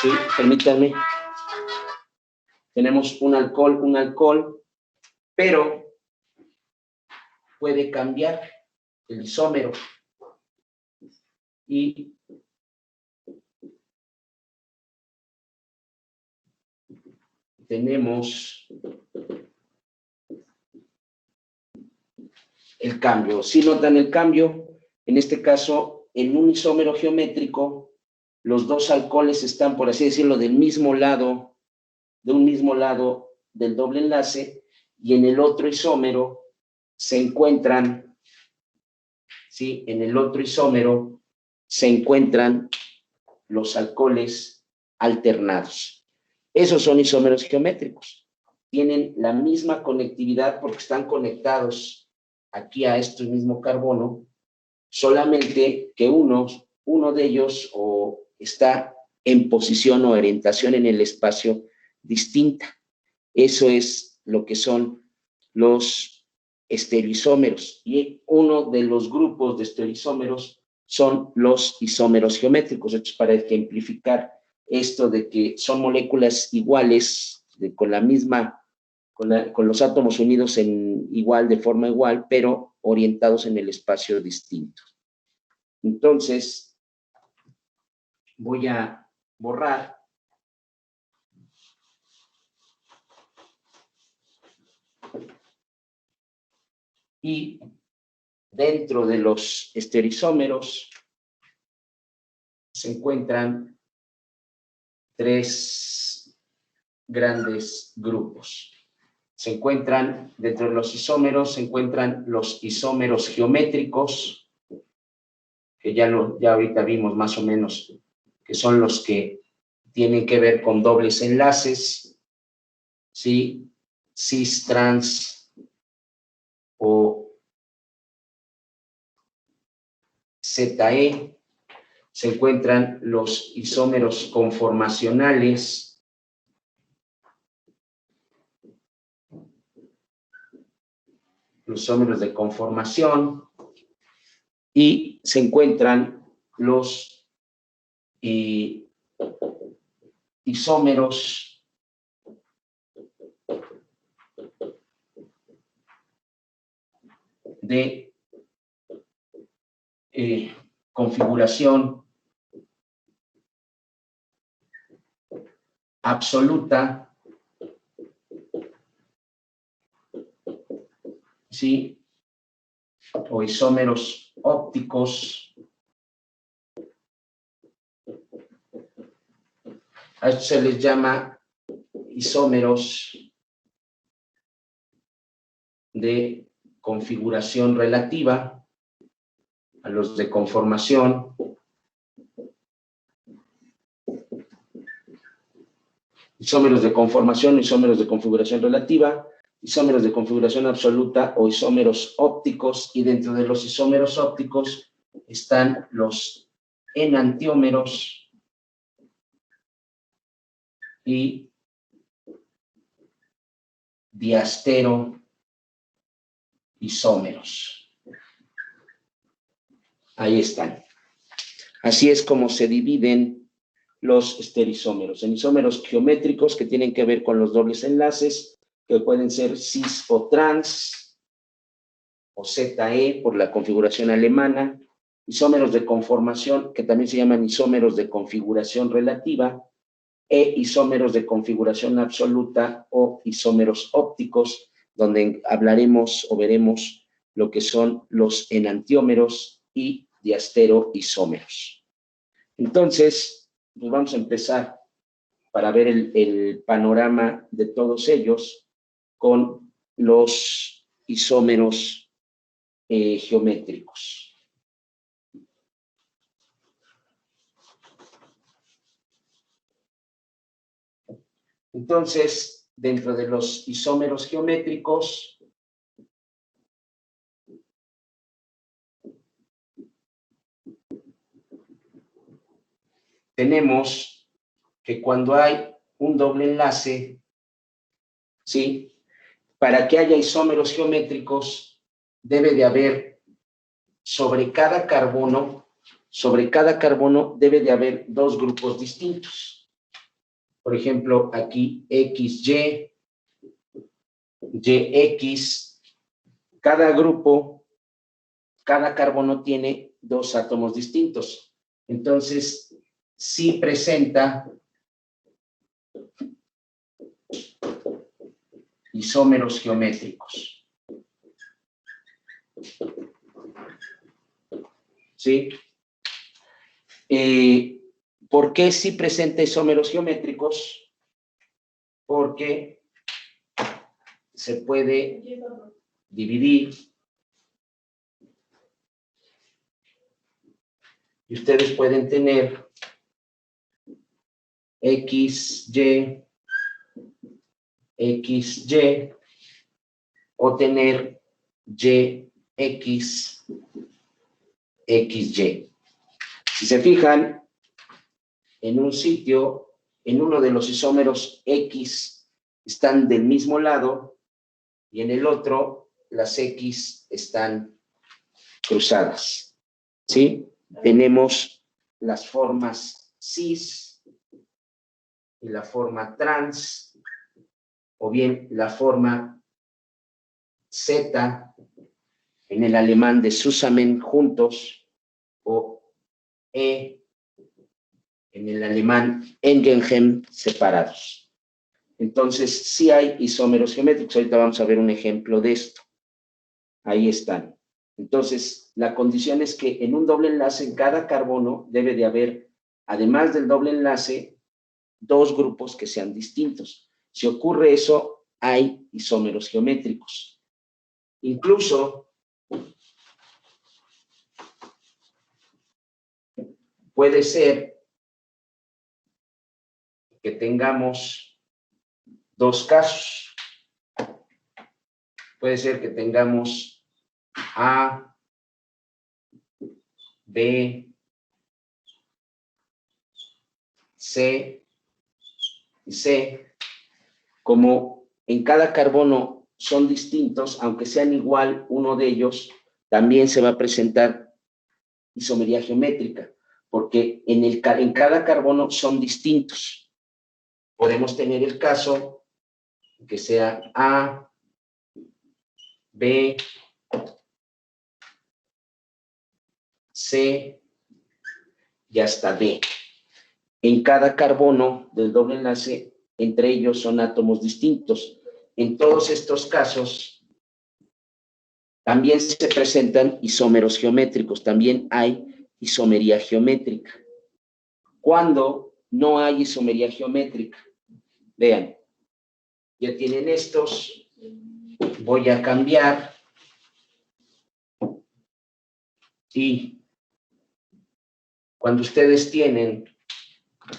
sí, permítanme. Tenemos un alcohol, pero puede cambiar el isómero y tenemos el cambio. Si notan el cambio, en este caso, en un isómero geométrico, los dos alcoholes están, por así decirlo, del mismo lado, de un mismo lado del doble enlace, y en el otro isómero se encuentran, ¿sí? En el otro isómero se encuentran los alcoholes alternados. Esos son isómeros geométricos. Tienen la misma conectividad porque están conectados aquí a este mismo carbono, solamente que uno de ellos está en posición o orientación en el espacio distinta. Eso es lo que son los estereoisómeros. Y uno de los grupos de estereoisómeros son los isómeros geométricos. Esto es para ejemplificar esto de que son moléculas iguales, con la misma, con los átomos unidos de forma igual, pero orientados en el espacio distinto. Entonces, voy a borrar Y dentro de los estereoisómeros se encuentran tres grandes grupos. Se encuentran, dentro de los isómeros, se encuentran los isómeros geométricos, que ya ahorita vimos más o menos, que son los que tienen que ver con dobles enlaces, ¿sí? Cis, trans o ZE. Se encuentran los isómeros conformacionales, los isómeros de conformación, y se encuentran los isómeros de configuración absoluta, ¿sí? O isómeros ópticos. A esto se les llama isómeros de configuración relativa, a los de conformación, isómeros de conformación, isómeros de configuración relativa, isómeros de configuración absoluta o isómeros ópticos, y dentro de los isómeros ópticos están los enantiómeros y diasteroisómeros. Ahí están. Así es como se dividen los estereoisómeros, en isómeros geométricos que tienen que ver con los dobles enlaces, que pueden ser cis o trans, o ZE por la configuración alemana, isómeros de conformación, que también se llaman isómeros de configuración relativa, e isómeros de configuración absoluta o isómeros ópticos, donde hablaremos o veremos lo que son los enantiómeros y diasteroisómeros. Entonces, pues vamos a empezar para ver el panorama de todos ellos con los isómeros geométricos. Entonces, dentro de los isómeros geométricos, tenemos que cuando hay un doble enlace, ¿sí? Para que haya isómeros geométricos, debe de haber sobre cada carbono debe de haber dos grupos distintos. Por ejemplo, aquí XY, YX, cada carbono tiene dos átomos distintos. Entonces, sí presenta isómeros geométricos. ¿Sí? ¿Por qué sí presenta isómeros geométricos? Porque se puede dividir y ustedes pueden tener XY, XY, o tener YX, XY. Si se fijan, en un sitio, en uno de los isómeros X están del mismo lado y en el otro las X están cruzadas, ¿sí? Tenemos las formas cis y la forma trans, o bien la forma Z en el alemán de Zusammen, juntos, o E en el alemán Engenhem, separados. Entonces, sí hay isómeros geométricos. Ahorita vamos a ver un ejemplo de esto. Ahí están. Entonces, la condición es que en un doble enlace, en cada carbono, debe de haber, además del doble enlace, dos grupos que sean distintos. Si ocurre eso, hay isómeros geométricos. Incluso, puede ser que tengamos dos casos. Puede ser que tengamos A, B, C y C. Como en cada carbono son distintos, aunque sean igual uno de ellos, también se va a presentar isomería geométrica, porque en cada carbono son distintos. Podemos tener el caso que sea A, B, C y hasta D. En cada carbono del doble enlace, entre ellos son átomos distintos. En todos estos casos, también se presentan isómeros geométricos, también hay isomería geométrica. Cuando no hay isomería geométrica, vean, ya tienen estos, voy a cambiar y cuando ustedes tienen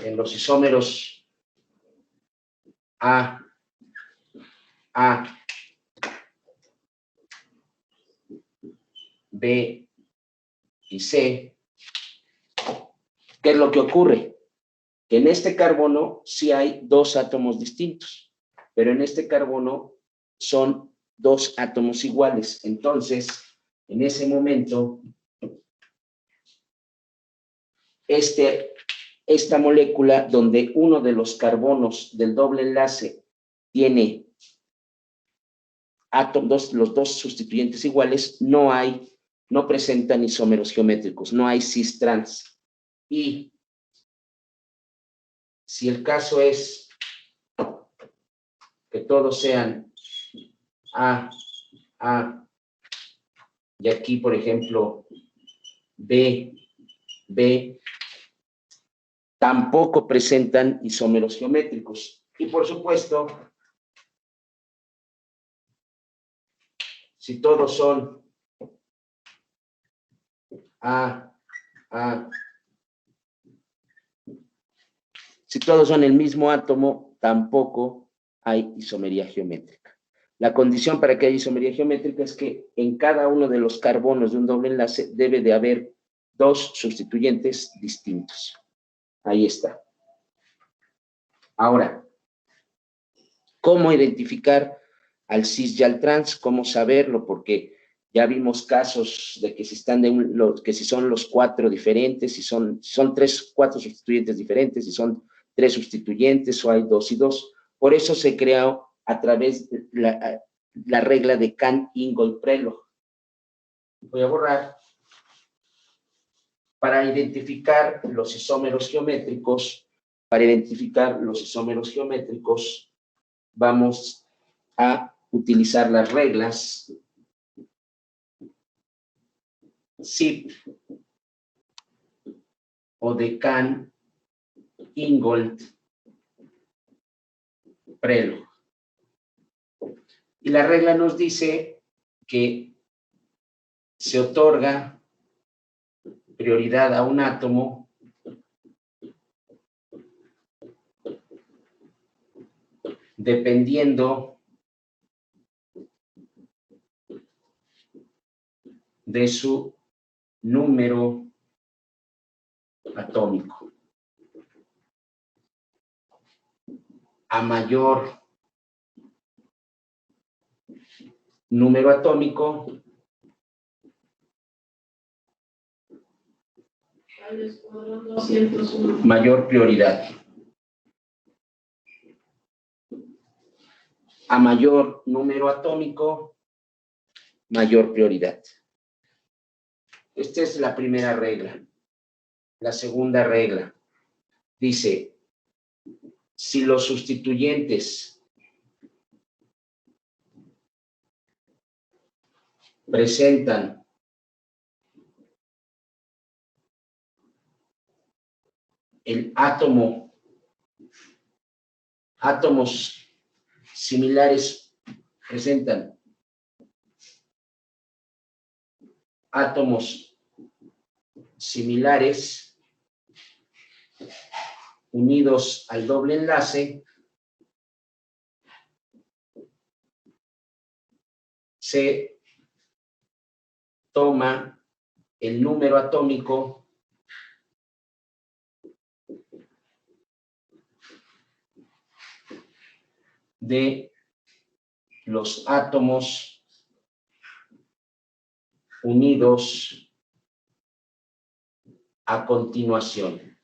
en los isómeros A, B y C, ¿qué es lo que ocurre? Que en este carbono sí hay dos átomos distintos, pero en este carbono son dos átomos iguales. Entonces, en ese momento, esta molécula donde uno de los carbonos del doble enlace tiene los dos sustituyentes iguales, no presentan isómeros geométricos, no hay cis-trans. Y si el caso es que todos sean A, y aquí, por ejemplo, B, tampoco presentan isómeros geométricos. Y por supuesto, si todos son si todos son el mismo átomo, tampoco hay isomería geométrica. La condición para que haya isomería geométrica es que en cada uno de los carbonos de un doble enlace debe de haber dos sustituyentes distintos. Ahí está. Ahora, ¿cómo identificar al cis y al trans? ¿Cómo saberlo? Porque ya vimos casos de que si son los cuatro diferentes, si son cuatro sustituyentes diferentes, si son tres sustituyentes o hay dos y dos. Por eso se creó a través de la regla de Cahn-Ingold-Prelog. Voy a borrar. Para identificar los isómeros geométricos, vamos a utilizar las reglas ZIP o de Cahn-Ingold-Prelog. Y la regla nos dice que se otorga prioridad a un átomo dependiendo de su número atómico. A mayor número atómico, mayor prioridad. A mayor número atómico, mayor prioridad. Esta es la primera regla. La segunda regla dice, si los sustituyentes presentan el átomos similares presentan átomos similares unidos al doble enlace, se toma el número atómico de los átomos unidos a continuación.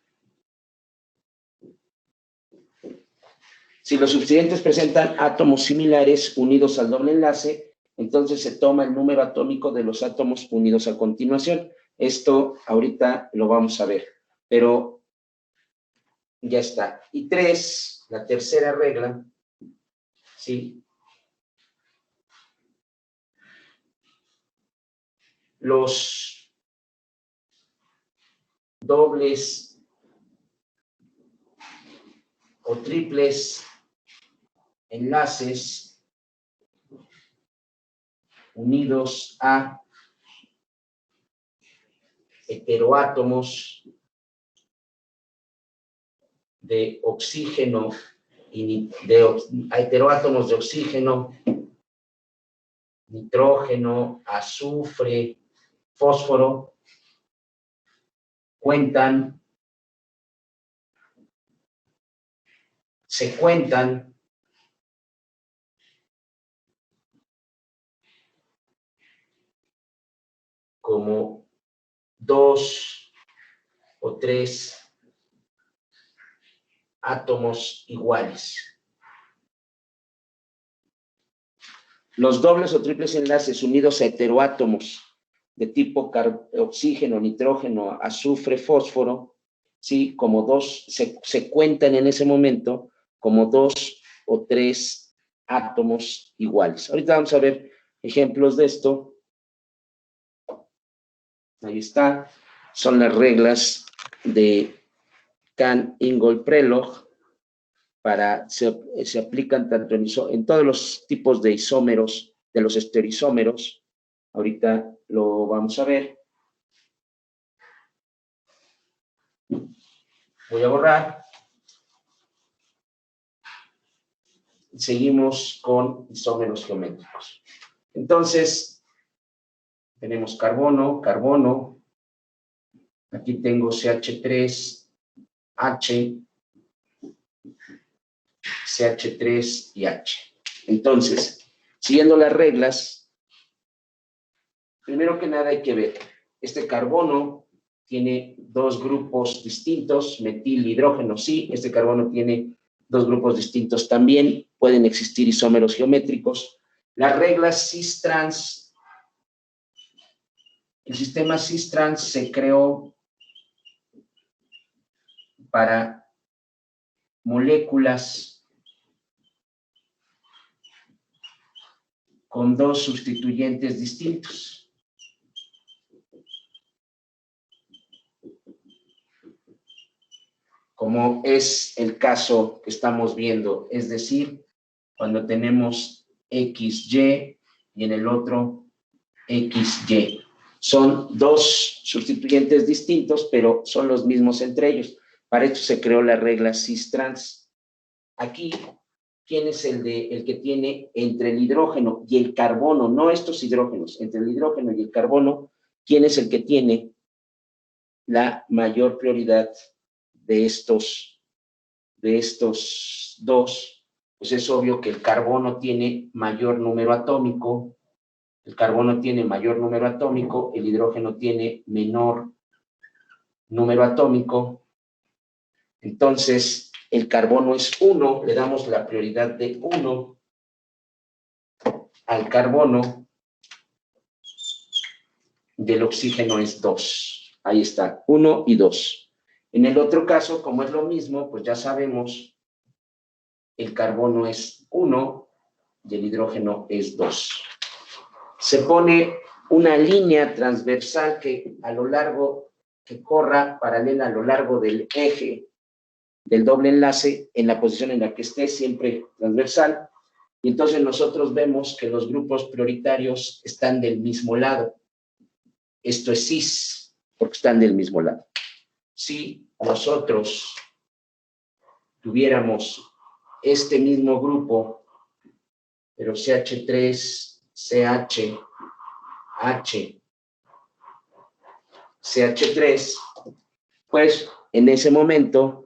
Si los subsiguientes presentan átomos similares unidos al doble enlace, entonces se toma el número atómico de los átomos unidos a continuación. Esto ahorita lo vamos a ver, pero ya está. Y 3, la tercera regla, ¿sí? Los dobles o triples enlaces unidos a heteroátomos de oxígeno a heteroátomos de oxígeno, nitrógeno, azufre, fósforo, se cuentan como 2 o 3 átomos iguales. Los dobles o triples enlaces unidos a heteroátomos de tipo oxígeno, nitrógeno, azufre, fósforo, ¿sí? Como 2, se cuentan en ese momento como 2 o 3 átomos iguales. Ahorita vamos a ver ejemplos de esto. Ahí está. Son las reglas de Cahn-Ingold-Prelog. Se aplican tanto en todos los tipos de isómeros, de los estereoisómeros. Ahorita lo vamos a ver. Voy a borrar. Seguimos con isómeros geométricos. Entonces, tenemos carbono, carbono. Aquí tengo CH3, H, CH3 y H. Entonces, siguiendo las reglas, primero que nada hay que ver, este carbono tiene 2 grupos distintos, metil, hidrógeno, sí, este carbono tiene 2 grupos distintos también, pueden existir isómeros geométricos. Las reglas cis-trans, el sistema cis-trans se creó para moléculas con 2 sustituyentes distintos. Como es el caso que estamos viendo, es decir, cuando tenemos XY y en el otro XY. Son 2 sustituyentes distintos, pero son los mismos entre ellos. Para esto se creó la regla cis-trans. Aquí, ¿quién es el que tiene entre el hidrógeno y el carbono? No estos hidrógenos, entre el hidrógeno y el carbono, ¿quién es el que tiene la mayor prioridad de estos 2? Pues es obvio que el carbono tiene mayor número atómico, el hidrógeno tiene menor número atómico. Entonces, el carbono es 1, le damos la prioridad de 1 al carbono, del oxígeno es 2. Ahí está, 1 y 2. En el otro caso, como es lo mismo, pues ya sabemos, el carbono es 1 y el hidrógeno es 2. Se pone una línea transversal que corra paralela a lo largo del eje del doble enlace en la posición en la que esté, siempre transversal. Y entonces nosotros vemos que los grupos prioritarios están del mismo lado. Esto es cis, porque están del mismo lado. Si nosotros tuviéramos este mismo grupo, pero CH3, CH, H, CH3, pues en ese momento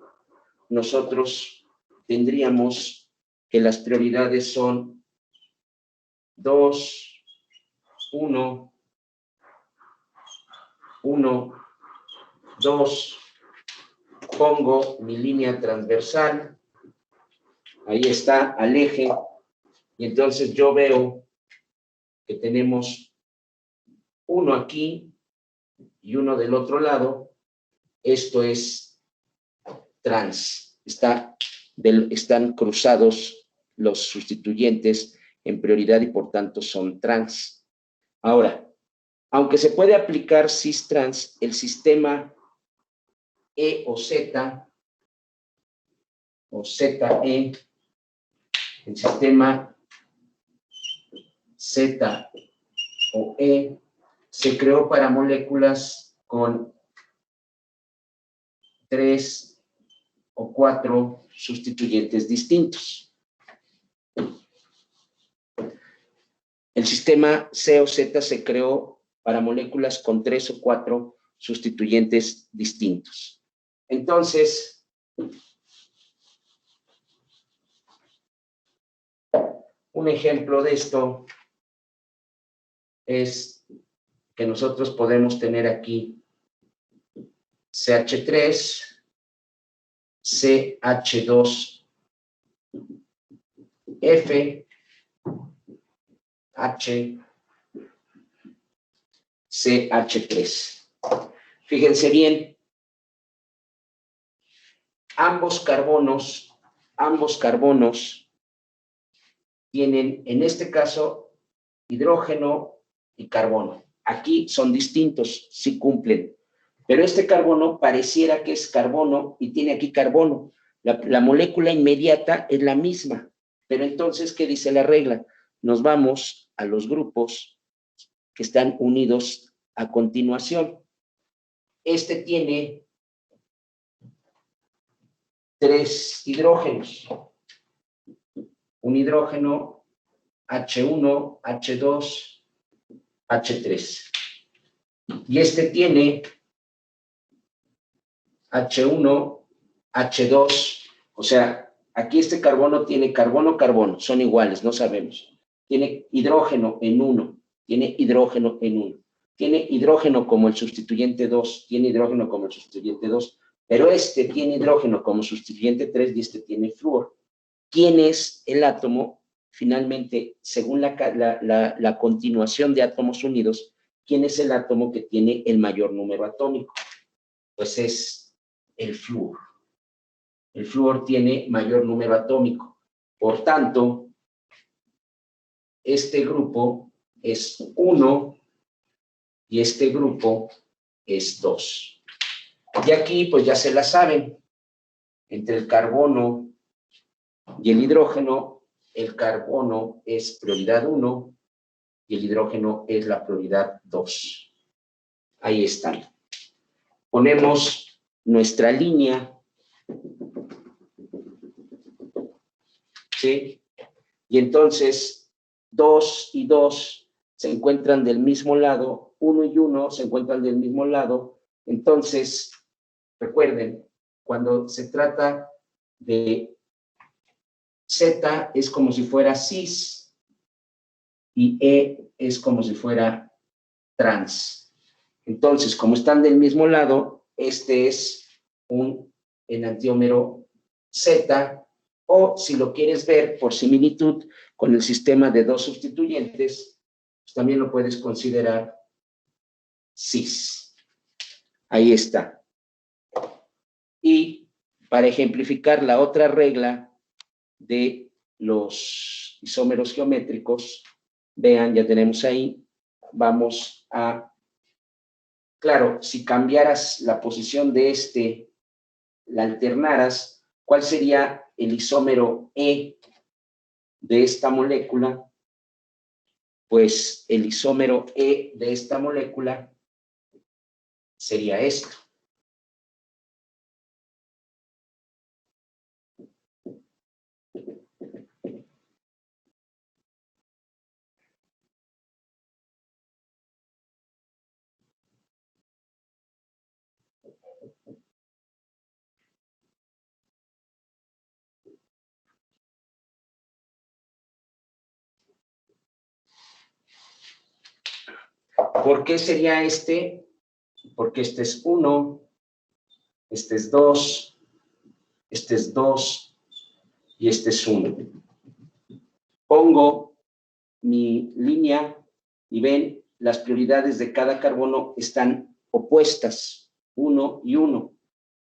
nosotros tendríamos que las prioridades son 2, 1, 1, 2, pongo mi línea transversal, ahí está, al eje, y entonces yo veo que tenemos uno aquí y uno del otro lado. Esto es trans, están cruzados los sustituyentes en prioridad y por tanto son trans. Ahora, aunque se puede aplicar cis-trans, el sistema E o Z, o ZE, el sistema Z o E, se creó para moléculas con 3 o 4 sustituyentes distintos. El sistema C o Z se creó para moléculas con 3 o 4 sustituyentes distintos. Entonces, un ejemplo de esto es que nosotros podemos tener aquí CH3, CH2, F, H, CH3. Fíjense bien, ambos carbonos tienen, en este caso, hidrógeno y carbono. Aquí son distintos, sí cumplen. Pero este carbono pareciera que es carbono y tiene aquí carbono. La molécula inmediata es la misma. Pero entonces, ¿qué dice la regla? Nos vamos a los grupos que están unidos a continuación. Este tiene 3 hidrógenos. Un hidrógeno H1, H2, H3. Y este tiene H1, H2, o sea, aquí este carbono tiene carbono, son iguales, no sabemos. Tiene hidrógeno en 1, tiene hidrógeno en 1. Tiene hidrógeno como el sustituyente 2, tiene hidrógeno como el sustituyente 2, pero este tiene hidrógeno como sustituyente 3 y este tiene flúor. ¿Quién es el átomo? Finalmente, según la continuación de átomos unidos, ¿quién es el átomo que tiene el mayor número atómico? Pues es el flúor. El flúor tiene mayor número atómico. Por tanto, este grupo es 1 y este grupo es 2. Y aquí, pues ya se la saben. Entre el carbono y el hidrógeno, el carbono es prioridad 1 y el hidrógeno es la prioridad 2. Ahí están. Ponemos nuestra línea, ¿sí? Y entonces 2 y 2 se encuentran del mismo lado, 1 y 1 se encuentran del mismo lado. Entonces, recuerden, cuando se trata de Z es como si fuera cis y E es como si fuera trans. Entonces, como están del mismo lado, este es un enantiómero Z, o si lo quieres ver por similitud con el sistema de 2 sustituyentes, pues también lo puedes considerar cis. Ahí está. Y para ejemplificar la otra regla de los isómeros geométricos, vean, ya tenemos ahí vamos a... Claro, si cambiaras la posición de este, la alternaras, ¿cuál sería el isómero E de esta molécula? Pues el isómero E de esta molécula sería esto. ¿Por qué sería este? Porque este es 1, este es 2, este es 2 y este es 1. Pongo mi línea y ven, las prioridades de cada carbono están opuestas, 1 y 1.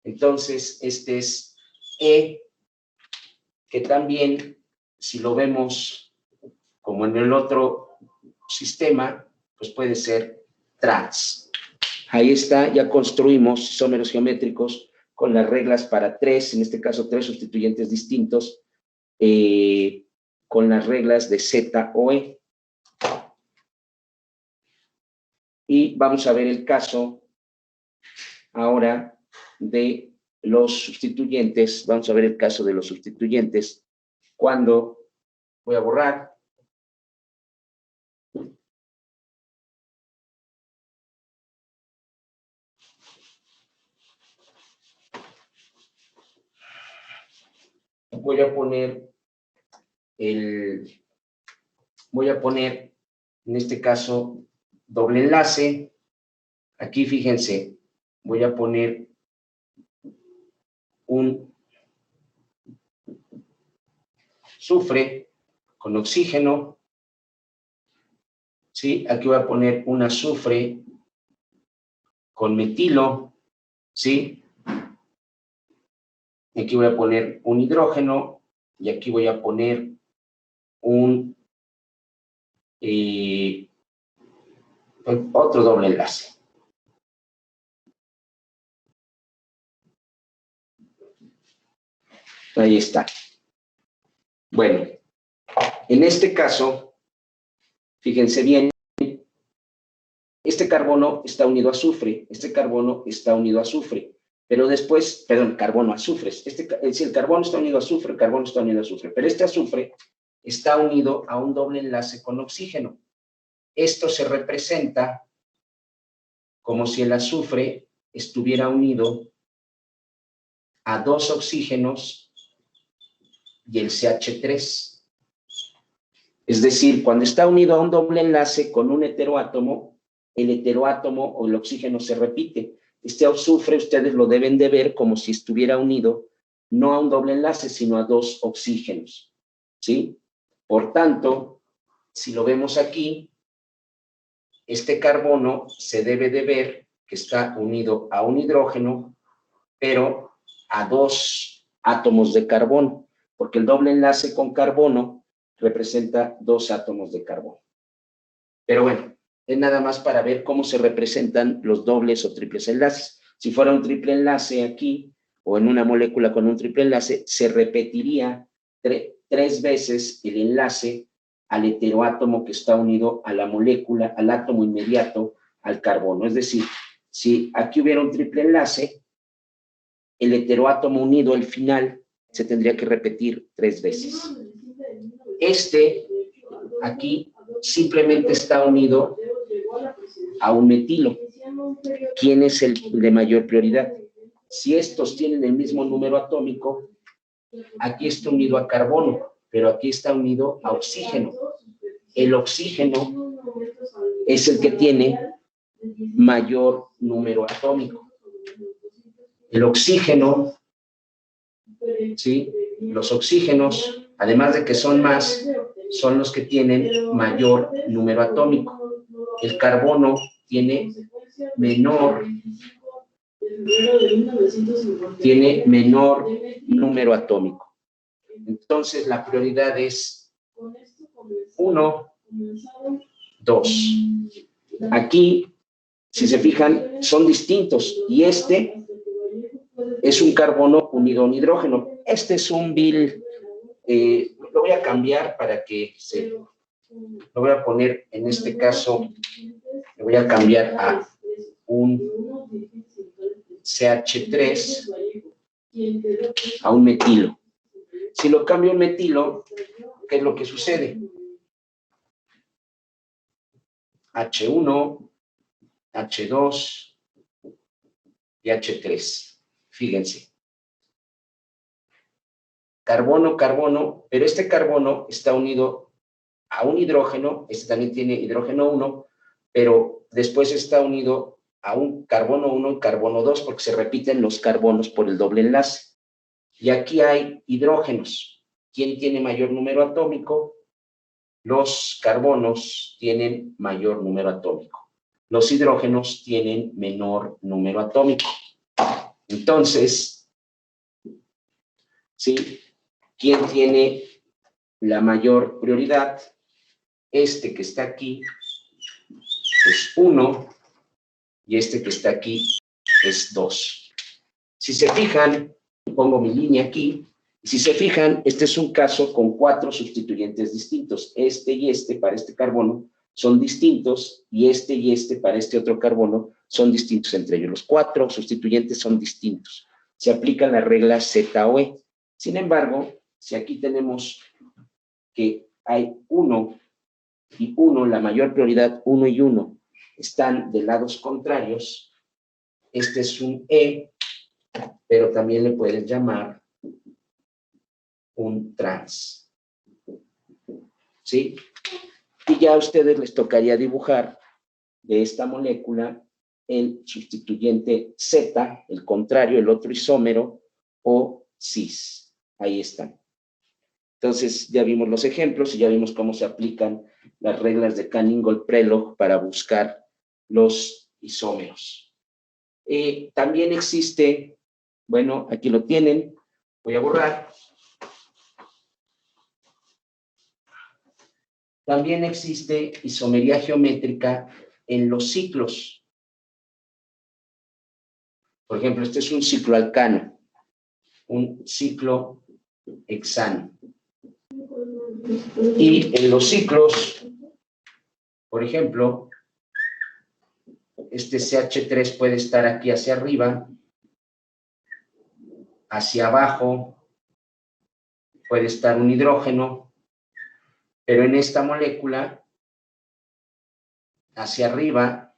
Entonces, este es E, que también, si lo vemos como en el otro sistema, pues puede ser trans. Ahí está, ya construimos isómeros geométricos con las reglas para 3, en este caso 3 sustituyentes distintos, con las reglas de Z o E. Y vamos a ver el caso ahora de los sustituyentes. Vamos a ver el caso de los sustituyentes cuando voy a borrar. Voy a poner en este caso doble enlace. Aquí fíjense, voy a poner un azufre con oxígeno, ¿sí? Aquí voy a poner un azufre con metilo, ¿sí? Aquí voy a poner un hidrógeno y aquí voy a poner un otro doble enlace. Ahí está. Bueno, en este caso, fíjense bien, este carbono está unido a azufre, este carbono está unido a azufre, pero después, perdón, carbono, azufres. Es decir, el carbono está unido a azufre, el carbono está unido a azufre, pero este azufre está unido a un doble enlace con oxígeno. Esto se representa como si el azufre estuviera unido a 2 oxígenos y el CH3. Es decir, cuando está unido a un doble enlace con un heteroátomo, el heteroátomo o el oxígeno se repite. Este azufre ustedes lo deben de ver como si estuviera unido no a un doble enlace, sino a 2 oxígenos, ¿sí? Por tanto, si lo vemos aquí, este carbono se debe de ver que está unido a un hidrógeno, pero a 2 átomos de carbono, porque el doble enlace con carbono representa 2 átomos de carbono. Pero bueno, es nada más para ver cómo se representan los dobles o triples enlaces. Si fuera un triple enlace aquí, o en una molécula con un triple enlace, se repetiría 3 veces el enlace al heteroátomo que está unido a la molécula, al átomo inmediato, al carbono. Es decir, si aquí hubiera un triple enlace, el heteroátomo unido al final se tendría que repetir 3 veces. Este aquí simplemente está unido a un metilo. ¿Quién es el de mayor prioridad? Si estos tienen el mismo número atómico, aquí está unido a carbono, pero aquí está unido a oxígeno. El oxígeno es el que tiene mayor número atómico. El oxígeno, ¿sí? Los oxígenos, además de que son más, son los que tienen mayor número atómico. El carbono tiene menor número atómico. Entonces, la prioridad es 1, 2. Aquí, si se fijan, son distintos. Y este es un carbono unido a un hidrógeno. Este es un bil, lo voy a cambiar para que se... Lo voy a poner, en este caso, le voy a cambiar a un CH3 a un metilo. Si lo cambio a un metilo, ¿qué es lo que sucede? H1, H2 y H3. Fíjense. Carbono, carbono, pero este carbono está unido a un hidrógeno, este también tiene hidrógeno 1, pero después está unido a un carbono 1 y carbono 2, porque se repiten los carbonos por el doble enlace. Y aquí hay hidrógenos. ¿Quién tiene mayor número atómico? Los carbonos tienen mayor número atómico. Los hidrógenos tienen menor número atómico. Entonces, ¿sí? ¿Quién tiene la mayor prioridad? Este que está aquí es 1 y este que está aquí es 2. Si se fijan, pongo mi línea aquí, y si se fijan, este es un caso con 4 sustituyentes distintos. Este y este para este carbono son distintos, y este para este otro carbono son distintos entre ellos. Los 4 sustituyentes son distintos. Se aplica la regla ZOE. Sin embargo, si aquí tenemos que hay 1 y 1, la mayor prioridad 1 y 1, están de lados contrarios, este es un E, pero también le puedes llamar un trans. ¿Sí? Y ya a ustedes les tocaría dibujar de esta molécula el sustituyente Z, el contrario, el otro isómero, o cis. Ahí están. Entonces, ya vimos los ejemplos y ya vimos cómo se aplican las reglas de Canning-Gold-Prelog para buscar los isómeros. También existe, bueno, aquí lo tienen, voy a borrar. También existe isomería geométrica en los ciclos. Por ejemplo, este es un ciclo alcano, un ciclo hexano. Y en los ciclos, por ejemplo, este CH3 puede estar aquí hacia arriba, hacia abajo puede estar un hidrógeno, pero en esta molécula, hacia arriba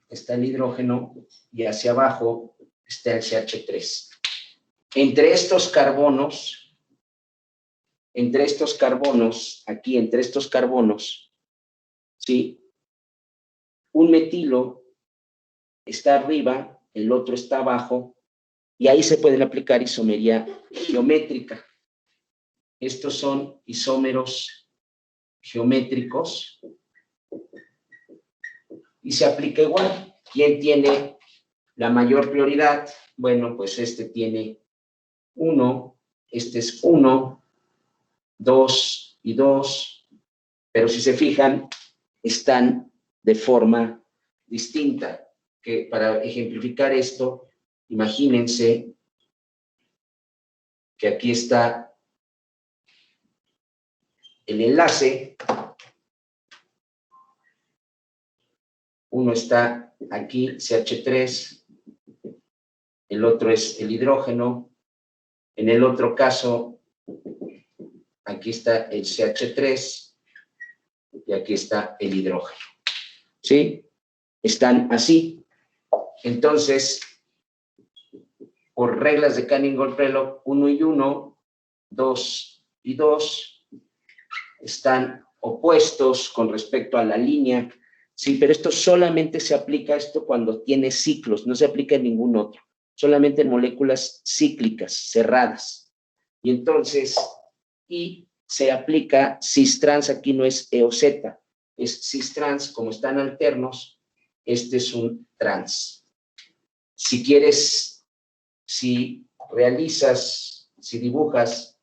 está el hidrógeno y hacia abajo está el CH3. Entre estos carbonos, ¿sí? Un metilo está arriba, el otro está abajo, y ahí se pueden aplicar isomería geométrica. Estos son isómeros geométricos y se aplica igual. ¿Quién tiene la mayor prioridad? Bueno, pues este tiene 1, este es 1, 2 y 2, pero si se fijan, están de forma distinta. Que para ejemplificar esto, imagínense que aquí está el enlace. Uno está aquí, CH3, el otro es el hidrógeno. En el otro caso, aquí está el CH3 y aquí está el hidrógeno. ¿Sí? Están así. Entonces, por reglas de Canning-Gold-Prelog, 1 y 1, 2 y 2, están opuestos con respecto a la línea. Sí, pero esto solamente se aplica cuando tiene ciclos, no se aplica en ningún otro, solamente en moléculas cíclicas, cerradas. Y entonces, y se aplica cis-trans, aquí no es E o Z, es cis-trans, como están alternos, este es un trans. Si quieres, si realizas, si dibujas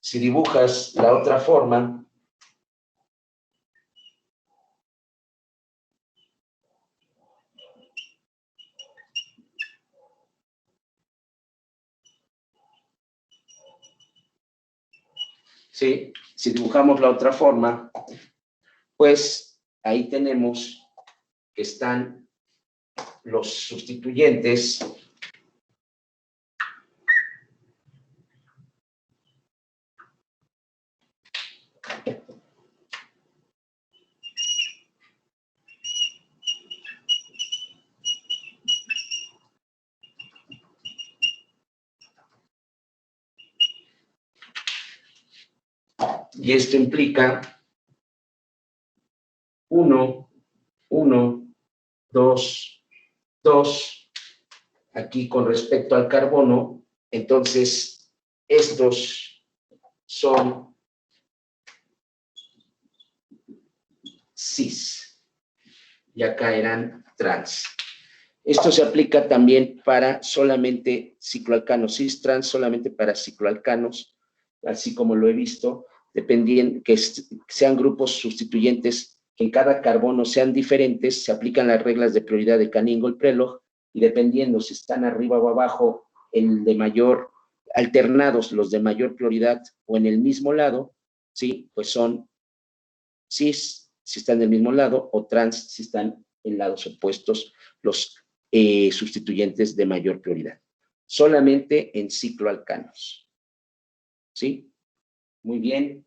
Si dibujas la otra forma, ¿sí? Si dibujamos la otra forma, pues ahí tenemos que están los sustituyentes y esto implica 1, 1, 2, 2. Aquí con respecto al carbono, entonces estos son cis y acá eran trans. Esto se aplica también para solamente cicloalcanos, cis-trans solamente para cicloalcanos, así como lo he visto, dependiendo que sean grupos sustituyentes, que en cada carbono sean diferentes, se aplican las reglas de prioridad de Canning-Goldprelog, y dependiendo si están arriba o abajo, el de mayor, alternados los de mayor prioridad o en el mismo lado, ¿sí? Pues son cis, si están del mismo lado, o trans, si están en lados opuestos, los sustituyentes de mayor prioridad. Solamente en cicloalcanos. ¿Sí? Muy bien.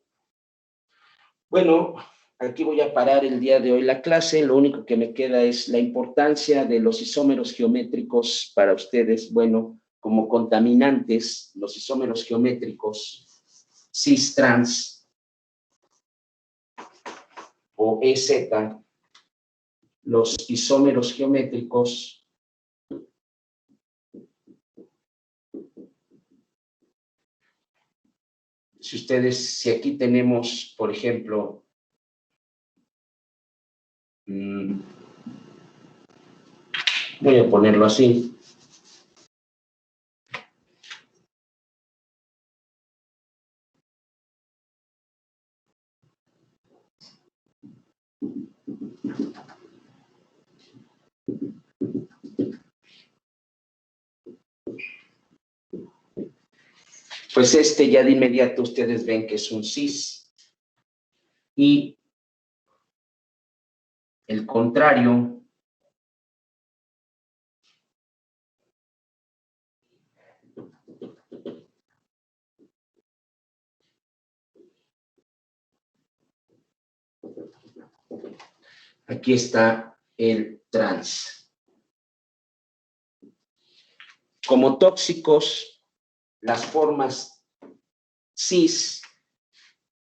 Bueno, aquí voy a parar el día de hoy la clase. Lo único que me queda es la importancia de los isómeros geométricos para ustedes. Bueno, como contaminantes, los isómeros geométricos cis-trans o EZ, los isómeros geométricos si aquí tenemos, por ejemplo, voy a ponerlo así. Pues ya de inmediato ustedes ven que es un cis. Y el contrario aquí está el trans. Como tóxicos, las formas cis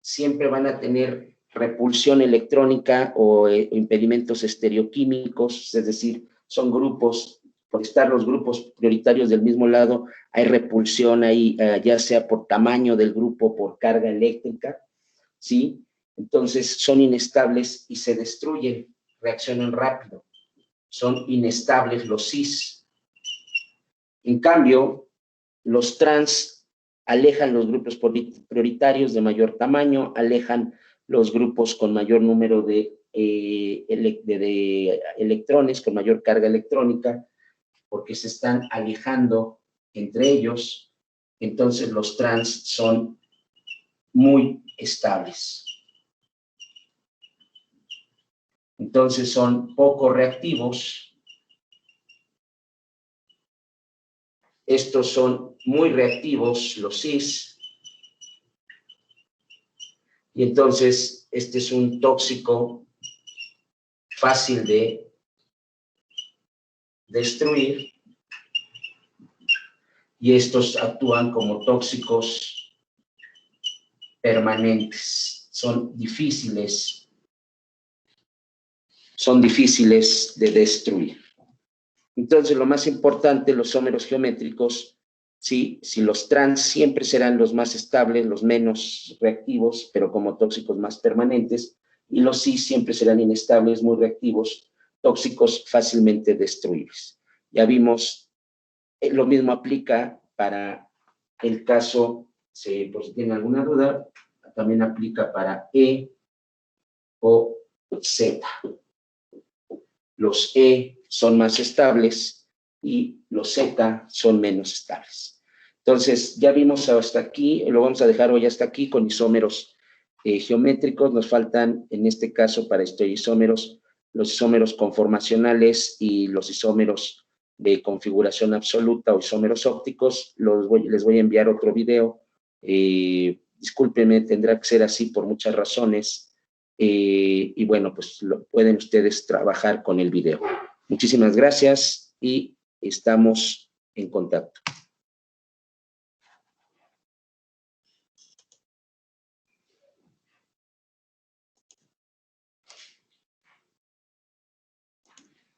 siempre van a tener repulsión electrónica o impedimentos estereoquímicos, es decir, son grupos, por estar los grupos prioritarios del mismo lado, hay repulsión ahí, ya sea por tamaño del grupo, por carga eléctrica, ¿sí? Entonces son inestables y se destruyen, reaccionan rápido, son inestables los cis. En cambio, los trans alejan los grupos prioritarios de mayor tamaño, alejan los grupos con mayor número de electrones, con mayor carga electrónica, porque se están alejando entre ellos. Entonces los trans son muy estables. Entonces son poco reactivos. Estos son muy reactivos, los cis. Y entonces este es un tóxico fácil de destruir. Y estos actúan como tóxicos permanentes. Son difíciles de destruir. Entonces, lo más importante, los isómeros geométricos, ¿sí? Si los trans siempre serán los más estables, los menos reactivos, pero como tóxicos más permanentes, y los cis siempre serán inestables, muy reactivos, tóxicos fácilmente destruibles. Ya vimos, lo mismo aplica para el caso por si tienen alguna duda, también aplica para E o Z. Los E son más estables y los Z son menos estables. Entonces, ya vimos hasta aquí, lo vamos a dejar hoy hasta aquí con isómeros geométricos. Nos faltan, en este caso, para estereoisómeros, los isómeros conformacionales y los isómeros de configuración absoluta o isómeros ópticos. Les voy a enviar otro video. Discúlpenme, tendrá que ser así por muchas razones. Y bueno, pues pueden ustedes trabajar con el video. Muchísimas gracias y estamos en contacto.